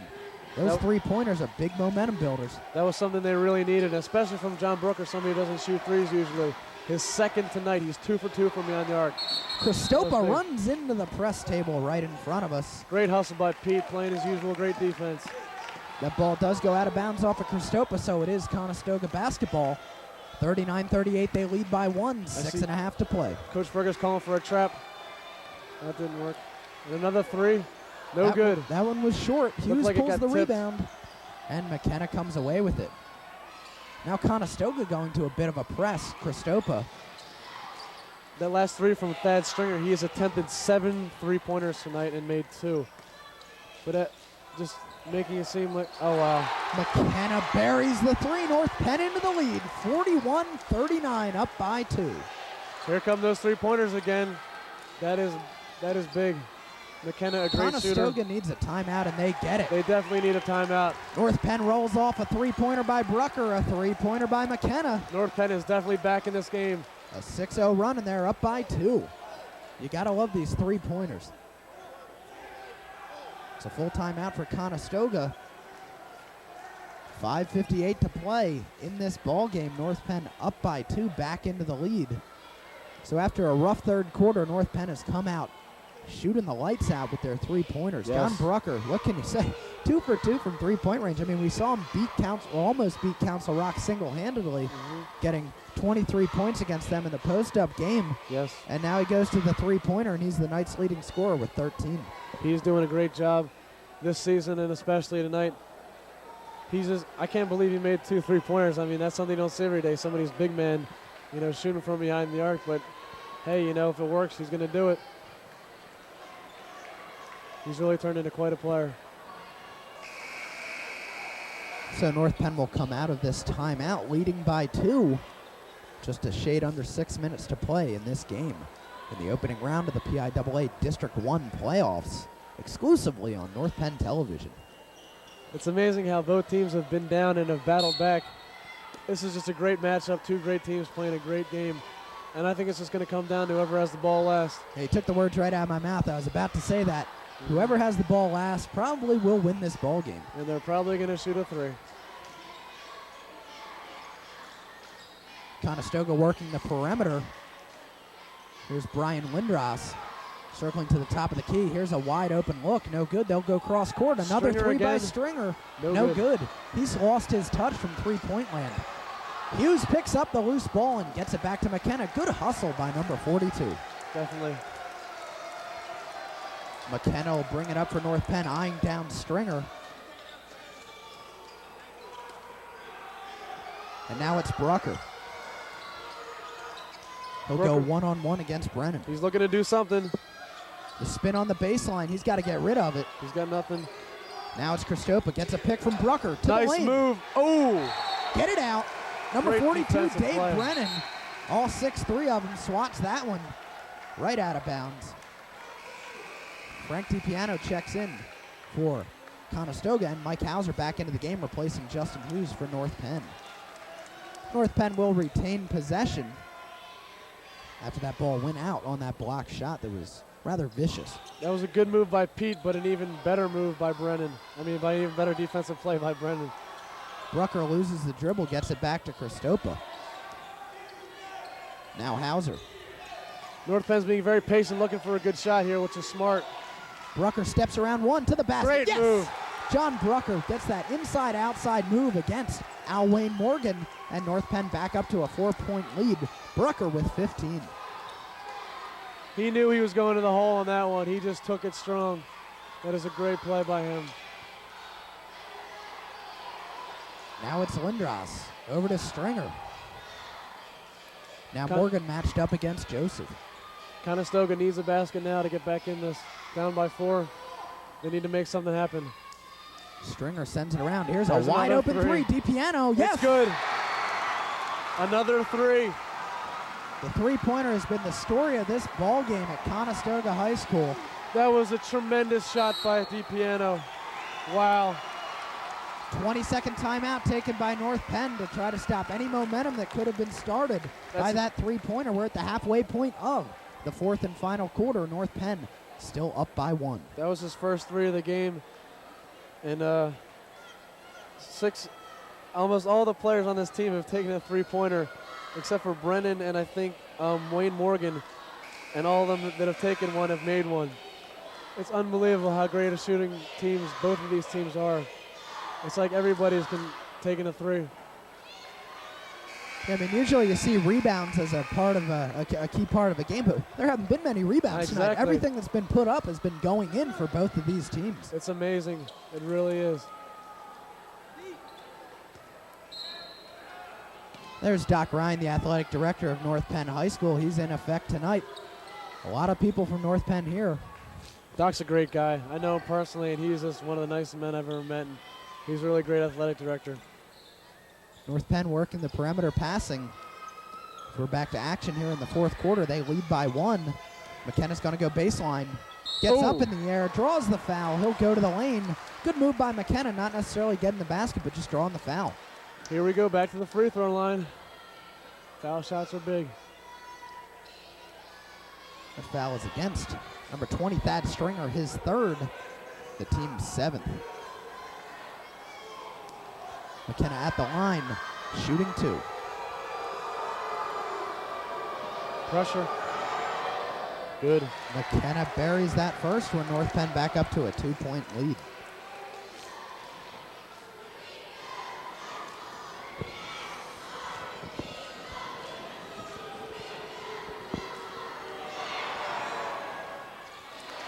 Those three-pointers are big momentum builders. That was something they really needed, especially from John Brucker, somebody who doesn't shoot threes usually. His second tonight. He's 2 for 2 from beyond the arc. Christopa runs into the press table right in front of us. Great hustle by Pete, playing his usual great defense. That ball does go out of bounds off of Christopa, so it is Conestoga basketball. 39-38, they lead by 1, 6.5 to play. Coach Berger's calling for a trap. That didn't work. And another 3, no good. That one was short. Hughes like pulls the tipped. rebound, and McKenna comes away with it. Now Conestoga going to a bit of a press. Christopa. That last 3 from Thad Stringer, he has attempted 7 three-pointers tonight and made 2. But just making it seem like, oh wow. McKenna buries the 3. North Penn into the lead. 41-39, up by 2. Here come those three-pointers again. That is big. McKenna, a great shooter. Conestoga needs a timeout, and they get it. They definitely need a timeout. North Penn rolls off a three-pointer by Brucker, a three-pointer by McKenna. North Penn is definitely back in this game. A 6-0 run, and they're up by 2. You got to love these three-pointers. It's a full timeout for Conestoga. 5:58 to play in this ball game. North Penn up by 2, back into the lead. So after a rough third quarter, North Penn has come out shooting the lights out with their three-pointers. Yes. John Brucker, what can you say? 2 for 2 from three-point range. I mean, we saw him almost beat Council Rock single-handedly, getting 23 points against them in the post-up game. Yes. And now he goes to the three-pointer, and he's the night's leading scorer with 13. He's doing a great job this season, and especially tonight. I can't believe he made 2 3-pointers. I mean, that's something you don't see every day. Somebody's big man, shooting from behind the arc. But, hey, if it works, he's going to do it. He's really turned into quite a player. So North Penn will come out of this timeout leading by 2. Just a shade under 6 minutes to play in this game. In the opening round of the PIAA District 1 playoffs, exclusively on North Penn Television. It's amazing how both teams have been down and have battled back. This is just a great matchup. 2 great teams playing a great game. And I think it's just going to come down to whoever has the ball last. Hey, you took the words right out of my mouth. I was about to say that. Whoever has the ball last probably will win this ball game. And they're probably going to shoot a 3. Conestoga working the perimeter. Here's Brian Lindros circling to the top of the key. Here's a wide open look. No good. They'll go cross court. Another Stringer 3 by again. Stringer. No good. He's lost his touch from three-point land. Hughes picks up the loose ball and gets it back to McKenna. Good hustle by number 42. Definitely. McKenna will bring it up for North Penn, eyeing down Stringer. And now it's Brucker. He'll go one-on-one against Brennan. He's looking to do something. The spin on the baseline. He's got to get rid of it. He's got nothing. Now it's Christopa. Gets a pick from Brucker to Nice the lane. move. Oh! Get it out. Number Great 42, Dave defensive play. Brennan. All 6'3" of them swats that one right out of bounds. Frank DiPiano checks in for Conestoga, and Mike Hauser back into the game, replacing Justin Hughes for North Penn. North Penn will retain possession after that ball went out on that block shot that was rather vicious. That was a good move by Pete, but an even better move by Brennan. By an even better defensive play by Brennan. Brucker loses the dribble, gets it back to Christopa. Now Hauser. North Penn's being very patient, looking for a good shot here, which is smart. Brucker steps around one to the basket. Great yes! move. John Brucker gets that inside-outside move against Al Wayne Morgan, and North Penn back up to a 4-point lead. Brucker with 15. He knew he was going to the hole on that one. He just took it strong. That is a great play by him. Now it's Lindros. Over to Stringer. Now Morgan matched up against Joseph. Conestoga needs a basket now to get back in this. Down by 4. They need to make something happen. Stringer sends it around. Here's There's a wide another open three. DiPiano, yes. It's good. Another 3. The three-pointer has been the story of this ball game at Conestoga High School. That was a tremendous shot by DiPiano. Wow. 20-second timeout taken by North Penn to try to stop any momentum that could have been started by that three-pointer. We're at the halfway point of the 4th and final quarter. North Penn still up by 1. That was his first 3 of the game. And 6, almost all the players on this team have taken a three-pointer, except for Brennan and I think Wayne Morgan. And all of them that have taken one have made one. It's unbelievable how great a shooting teams both of these teams are. It's like everybody's been taking a 3. Yeah, usually you see rebounds as a part of a key part of a game, but there haven't been many rebounds tonight. Exactly. Everything that's been put up has been going in for both of these teams. It's amazing. It really is. There's Doc Ryan, the athletic director of North Penn High School. He's in effect tonight. A lot of people from North Penn here. Doc's a great guy. I know him personally, and he's just one of the nicest men I've ever met. And he's a really great athletic director. North Penn working the perimeter passing. We're back to action here in the 4th quarter. They lead by 1. McKenna's going to go baseline. Gets up in the air, draws the foul. He'll go to the lane. Good move by McKenna, not necessarily getting the basket, but just drawing the foul. Here we go, back to the free throw line. Foul shots are big. That foul is against number 20, Thad Stringer, his third, the team's 7th. McKenna at the line, shooting 2. Pressure. Good. McKenna buries that first one. North Penn back up to a 2-point lead.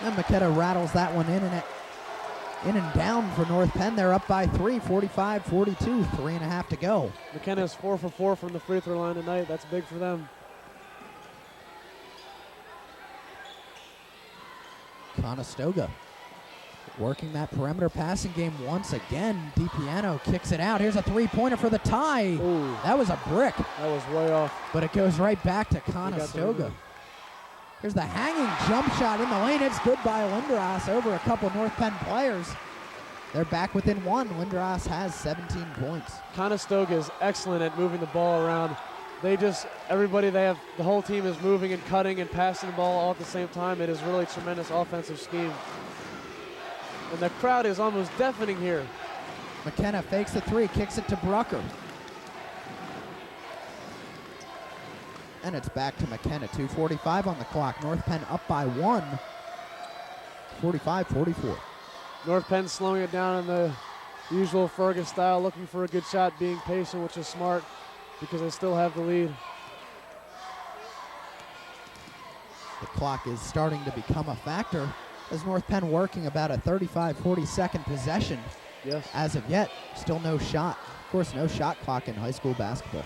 And McKenna rattles that one in and down for North Penn. They're up by 3, 45-42, 3.5 to go. McKenna's 4 for 4 from the free throw line tonight. That's big for them. Conestoga working that perimeter passing game once again. DiPiano kicks it out. Here's a 3-pointer for the tie. Ooh. That was a brick. That was way off. But it goes right back to Conestoga. Here's the hanging jump shot in the lane. It's good by Lindros over a couple North Penn players. They're back within 1. Lindros has 17 points. Conestoga is excellent at moving the ball around. The whole team is moving and cutting and passing the ball all at the same time. It is really tremendous offensive scheme. And the crowd is almost deafening here. McKenna fakes the 3, kicks it to Brucker. And it's back to McKenna. 2:45 on the clock. North Penn up by 1. 45-44. North Penn slowing it down in the usual Fergus style, looking for a good shot, being patient, which is smart because they still have the lead. The clock is starting to become a factor as North Penn working about a 35-40-second possession. Yes. As of yet, still no shot. Of course, no shot clock in high school basketball.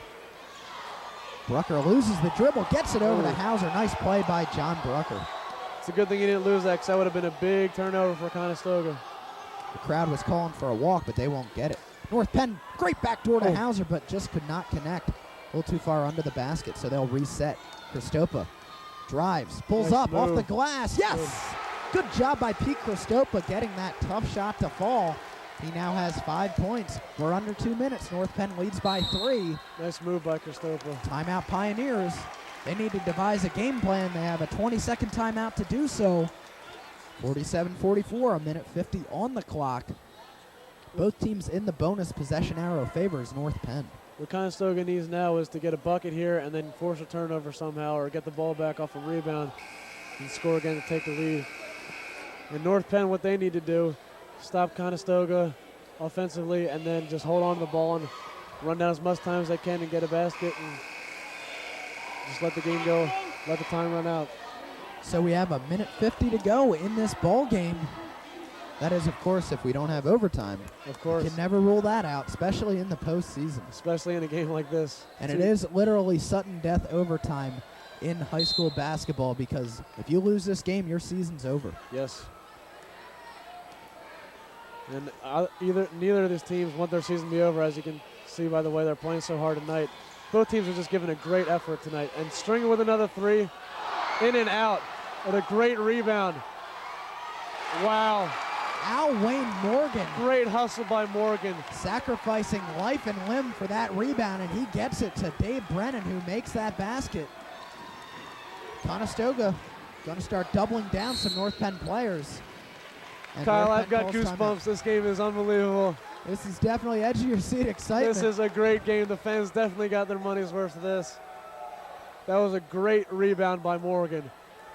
Brucker loses the dribble, gets it over to Hauser. Nice play by John Brucker. It's a good thing he didn't lose that because that would have been a big turnover for Conestoga. The crowd was calling for a walk, but they won't get it. North Penn, great backdoor to Hauser, but just could not connect. A little too far under the basket, so they'll reset. Christopa drives, pulls Nice up move. off the glass. Yes! Good job by Pete Christopa getting that tough shot to fall. He now has 5 points. We're under 2 minutes. North Penn leads by 3. Nice move by Christopa. Timeout Pioneers. They need to devise a game plan. They have a 20-second timeout to do so. 47-44, a minute 50 on the clock. Both teams in the bonus possession arrow favors North Penn. What Conestoga needs now is to get a bucket here and then force a turnover somehow or get the ball back off a rebound and score again to take the lead. And North Penn, what they need to do, stop Conestoga offensively and then just hold on to the ball and run down as much time as they can and get a basket and just let the game go, let the time run out. So we have a minute 50 to go in this ball game. That is, of course, if we don't have overtime. Of course. You can never rule that out, especially in the postseason. Especially in a game like this. And it is literally sudden death overtime in high school basketball because if you lose this game, your season's over. Yes. And neither of these teams want their season to be over, as you can see by the way they're playing so hard tonight. Both teams are just giving a great effort tonight. And Stringer with another 3, in and out, with a great rebound. Wow. Al Wayne Morgan. Great hustle by Morgan. Sacrificing life and limb for that rebound, and he gets it to Dave Brennan, who makes that basket. Conestoga going to start doubling down some North Penn players. And Kyle, North I've Penn got calls goosebumps. timeout. This game is unbelievable. This is definitely edge of your seat excitement. This is a great game. The fans definitely got their money's worth of this. That was a great rebound by Morgan.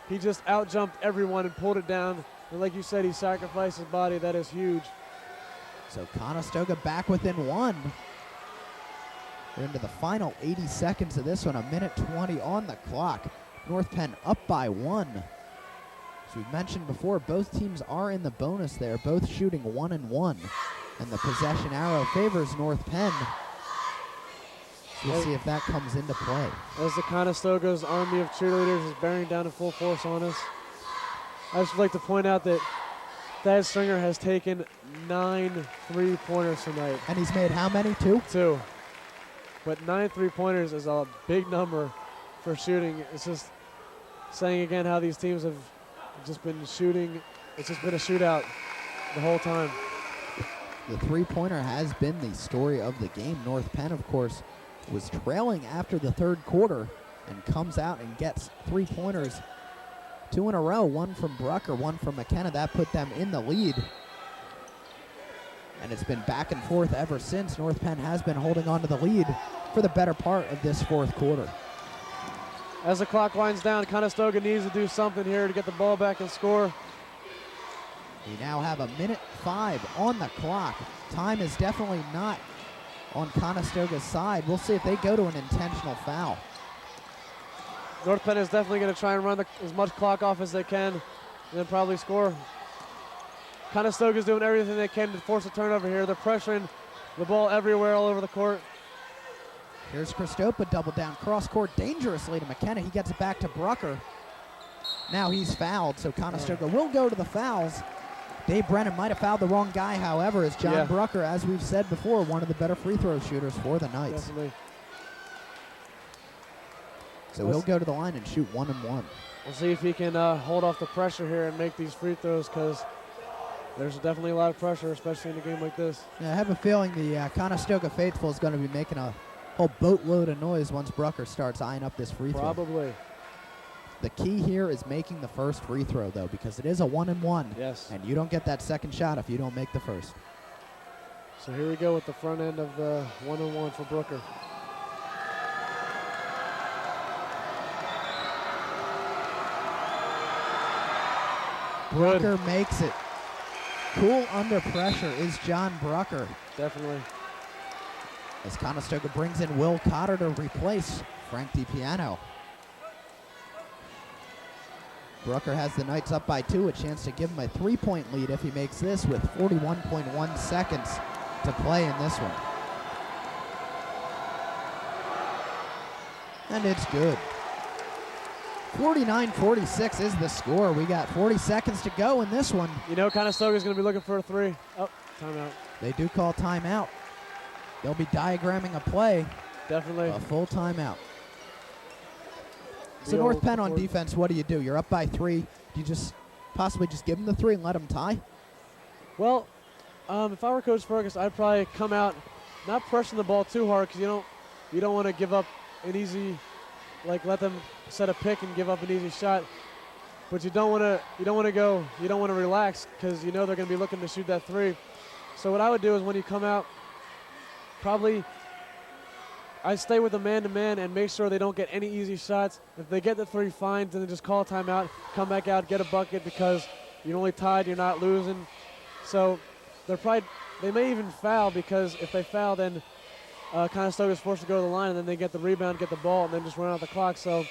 He just out-jumped everyone and pulled it down. And like you said, he sacrificed his body. That is huge. So Conestoga back within 1. We're into the final 80 seconds of this one, a minute 20 on the clock. North Penn up by 1. As we've mentioned before, both teams are in the bonus there, both shooting 1 and 1. And the possession arrow favors North Penn. So we'll see if that comes into play. As the Conestoga's army of cheerleaders is bearing down in full force on us. I just would like to point out that Thad Stringer has taken 9 3-pointers tonight. And he's made how many? 2? 2. But 9 3-pointers is a big number for shooting. It's just saying again how these teams have just been shooting. It's just been a shootout the whole time. The 3-pointer has been the story of the game. North Penn, of course, was trailing after the third quarter and comes out and gets 3-pointers 2 in a row, one from Brucker, one from McKenna. That put them in the lead. And it's been back and forth ever since. North Penn has been holding on to the lead for the better part of this fourth quarter. As the clock winds down, Conestoga needs to do something here to get the ball back and score. We now have 1:05 on the clock. Time is definitely not on Conestoga's side. We'll see if they go to an intentional foul. North Penn is definitely going to try and run as much clock off as they can and then probably score. Conestoga's doing everything they can to force a turnover here. They're pressuring the ball everywhere, all over the court. Here's Christopa, double down cross court dangerously to McKenna. He gets it back to Brucker. Now he's fouled, so Conestoga will go to the fouls. Dave Brennan might have fouled the wrong guy, however, as John Brucker, as we've said before, one of the better free throw shooters for the Knights. Definitely. So he'll go to the line and shoot 1 and 1. We'll see if he can hold off the pressure here and make these free throws, because there's definitely a lot of pressure, especially in a game like this. Yeah, I have a feeling the Conestoga faithful is going to be making a whole boatload of noise once Brucker starts eyeing up this free throw. Probably. The key here is making the first free throw, though, because it is a 1 and 1. Yes. And you don't get that second shot if you don't make the first. So here we go with the front end of the 1 and 1 for Brucker. Brucker makes it. Cool under pressure is John Brucker. Definitely. As Conestoga brings in Will Cotter to replace Frank DiPiano. Brucker has the Knights up by 2, a chance to give him a 3-point lead if he makes this with 41.1 seconds to play in this one. And it's good. 49-46 is the score. We got 40 seconds to go in this one. You know Conestoga's going to be looking for a 3. Oh, timeout. They do call timeout. They'll be diagramming a play. Definitely. A full timeout. So North Penn on defense, what do? You're up by 3. Do you just possibly just give them the 3 and let them tie? Well, if I were Coach Fergus, I'd probably come out, not pressing the ball too hard, because you don't want to give up an easy, like let them set a pick and give up an easy shot. But you don't want to relax, because you know they're going to be looking to shoot that 3. So what I would do is when you come out, probably I stay with the man-to-man and make sure they don't get any easy shots. If they get the 3, fine, then just call a timeout, come back out, get a bucket, because you're only tied, you're not losing. So they may even foul, because if they foul, then Conestoga's forced to go to the line, and then they get the rebound, get the ball, and then just run out the clock. So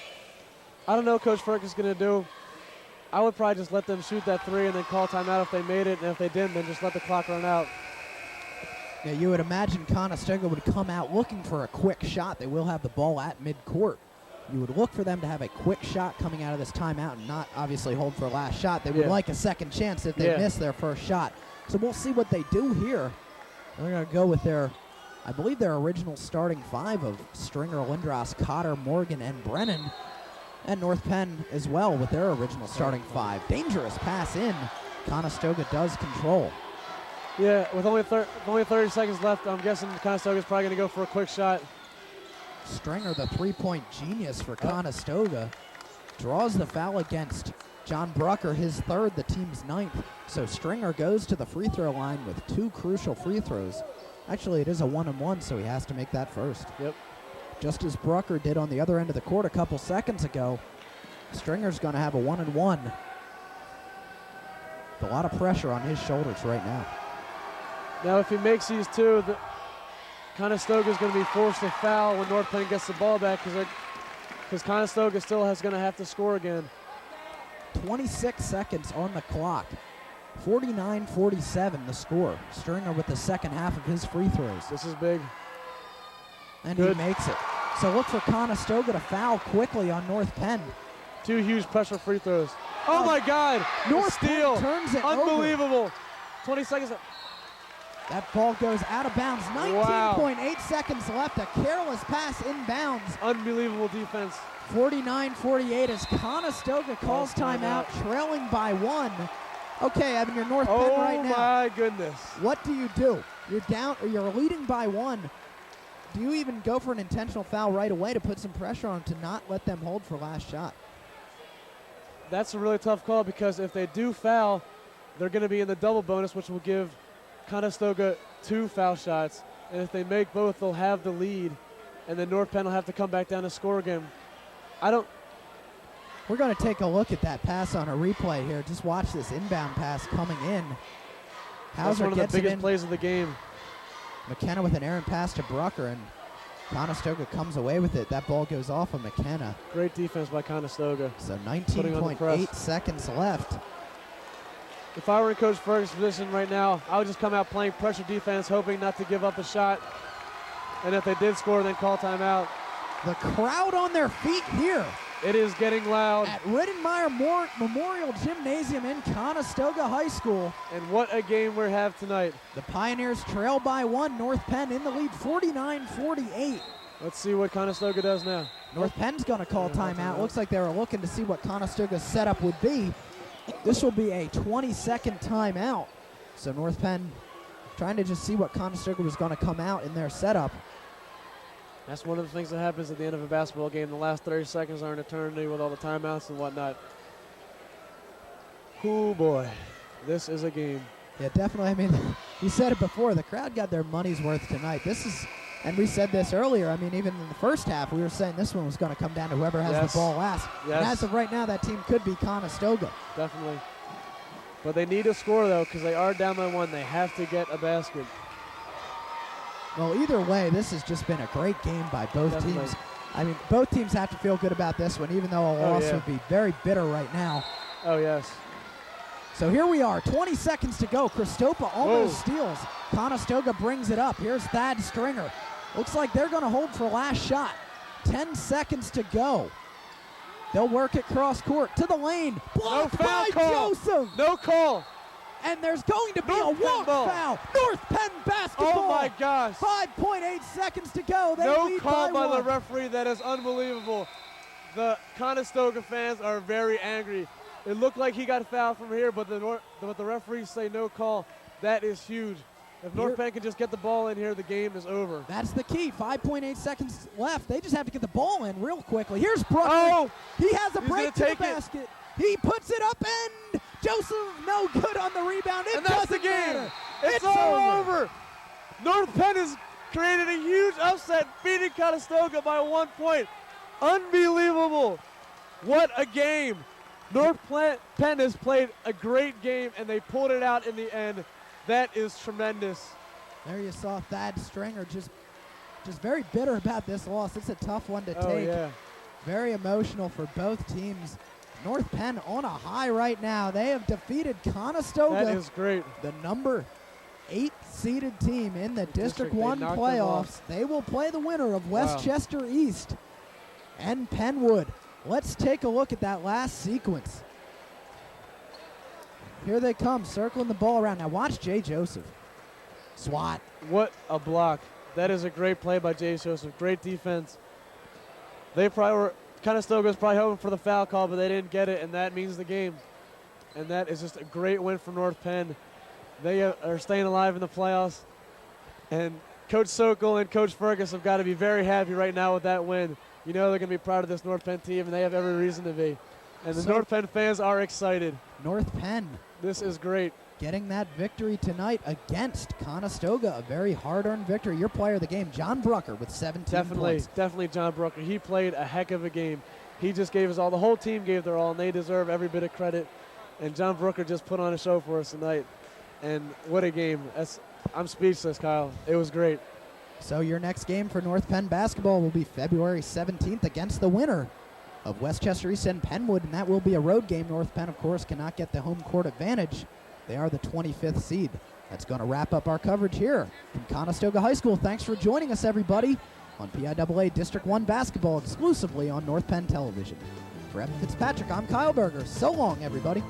I don't know what Coach Fergus is going to do. I would probably just let them shoot that 3 and then call timeout if they made it, and if they didn't, then just let the clock run out. Yeah, you would imagine Conestoga would come out looking for a quick shot. They will have the ball at midcourt. You would look for them to have a quick shot coming out of this timeout and not obviously hold for a last shot. They would like a second chance if they miss their first shot. So we'll see what they do here. They're going to go with I believe their original starting 5 of Stringer, Lindros, Cotter, Morgan, and Brennan. And North Penn as well with their original starting 5. Dangerous pass in. Conestoga does control. Yeah, with only 30 seconds left, I'm guessing Conestoga's probably going to go for a quick shot. Stringer, the 3-point genius for Conestoga, draws the foul against John Brucker, his 3rd, the team's 9th. So Stringer goes to the free throw line with 2 crucial free throws. Actually, it is a 1 and 1, so he has to make that first. Yep. Just as Brucker did on the other end of the court a couple seconds ago, Stringer's going to have a 1 and 1. A lot of pressure on his shoulders right now. Now, if he makes these 2, Conestoga's going to be forced to foul when North Penn gets the ball back, because Conestoga still is going to have to score again. 26 seconds on the clock. 49-47 the score. Stringer with the second half of his free throws. This is big. And he makes it. So look for Conestoga to foul quickly on North Penn. 2 huge pressure free throws. Oh my God! North steal. Penn turns it Unbelievable. over. 20 seconds. That ball goes out of bounds. 19.8 seconds left. A careless pass inbounds. Unbelievable defense. 49-48 as Conestoga calls timeout, trailing by 1. Okay, Evan, you're North Penn right now. Oh my goodness. What do? You're down, or you're leading by 1. Do you even go for an intentional foul right away to put some pressure on them to not let them hold for last shot? that's a really tough call because if they do foul, they're going to be in the double bonus, which will give Conestoga 2 foul shots. And if they make both, they'll have the lead, and then North Penn will have to come back down to score again. We're going to take a look at that pass on a replay here. Just watch this inbound pass coming in. That's Hauser one of the gets it biggest in. plays of the game. McKenna with an errant pass to Brucker, and Conestoga comes away with it. That ball goes off of McKenna. Great defense by Conestoga. So Putting on the press. 19.8 seconds left. If I were in Coach Ferguson's position right now, I would just come out playing pressure defense, hoping not to give up a shot. And if they did score, then call timeout. The crowd on their feet here. It is getting loud. At Rittenmeyer Memorial Gymnasium in Conestoga High School. And what a game we have tonight. The Pioneers trail by 1. North Penn in the lead, 49-48. Let's see what Conestoga does now. North Penn's going to call timeout. Looks like they were looking to see what Conestoga's setup would be. This will be a 20-second timeout. So North Penn trying to just see what Conestoga was going to come out in their setup. That's one of the things that happens at the end of a basketball game. The last 30 seconds are an eternity with all the timeouts and whatnot. Oh boy, this is a game. Yeah, definitely. I mean, you said it before. The crowd got their money's worth tonight. This is, and we said this earlier. I mean, even in the first half, we were saying this one was going to come down to whoever has the ball last. Yes. And as of right now, that team could be Conestoga. Definitely. But they need a score, though, because they are down by 1. They have to get a basket. Well, either way, this has just been a great game by both teams. I mean, both teams have to feel good about this one, even though a loss would be very bitter right now. Oh, yes. So here we are, 20 seconds to go. Christopa almost steals. Conestoga brings it up. Here's Thad Stringer. Looks like they're going to hold for last shot. 10 seconds to go. They'll work it cross court to the lane. Blocked by Joseph. No call. And there's going to be a walk foul. North Penn basketball. Oh, my gosh. 5.8 seconds to go. They no lead call by the 1. referee. That is unbelievable. The Conestoga fans are very angry. It looked like he got fouled from here, but the referees say no call. That is huge. If North Penn can just get the ball in here, the game is over. That's the key. 5.8 seconds left. They just have to get the ball in real quickly. Here's Brucker. Oh, he has a he's break to the take basket. He puts it up, and Joseph no good on the rebound. And that's the game. Matter. It's all over. North Penn has created a huge upset, beating Conestoga by 1 point. Unbelievable. What a game. North Penn has played a great game, and they pulled it out in the end. That is tremendous. There you saw Thad Stringer just very bitter about this loss. It's a tough one to take. Yeah. Very emotional for both teams. North Penn on a high right now. They have defeated Conestoga. That is great. The number 8 seeded team in the District 1 playoffs. They will play the winner of Westchester East and Penwood. Let's take a look at that last sequence. Here they come, circling the ball around. Now watch Jay Joseph. Swat. What a block. That is a great play by Jay Joseph. Great defense. They probably were, Conestoga was probably hoping for the foul call, but they didn't get it, and that means the game. And that is just a great win for North Penn. They are staying alive in the playoffs. And Coach Sokol and Coach Fergus have got to be very happy right now with that win. You know they're going to be proud of this North Penn team, and they have every reason to be. And the North Penn fans are excited. North Penn. This is great. Getting that victory tonight against Conestoga. A very hard-earned victory. Your player of the game, John Brucker, with 17 points. Definitely John Brucker. He played a heck of a game. He just gave us all. The whole team gave their all, and they deserve every bit of credit. And John Brucker just put on a show for us tonight. And what a game. I'm speechless, Kyle. It was great. So your next game for North Penn basketball will be February 17th against the winner of Westchester East and Penwood, and that will be a road game. North Penn, of course, cannot get the home court advantage. They are the 25th seed. That's going to wrap up our coverage here from Conestoga High School. Thanks for joining us, everybody, on PIAA District 1 basketball exclusively on North Penn Television. For Evan Fitzpatrick, I'm Kyle Berger. So long, everybody.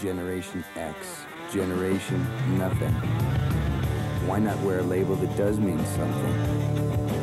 Generation X. Generation nothing. Why not wear a label that does mean something?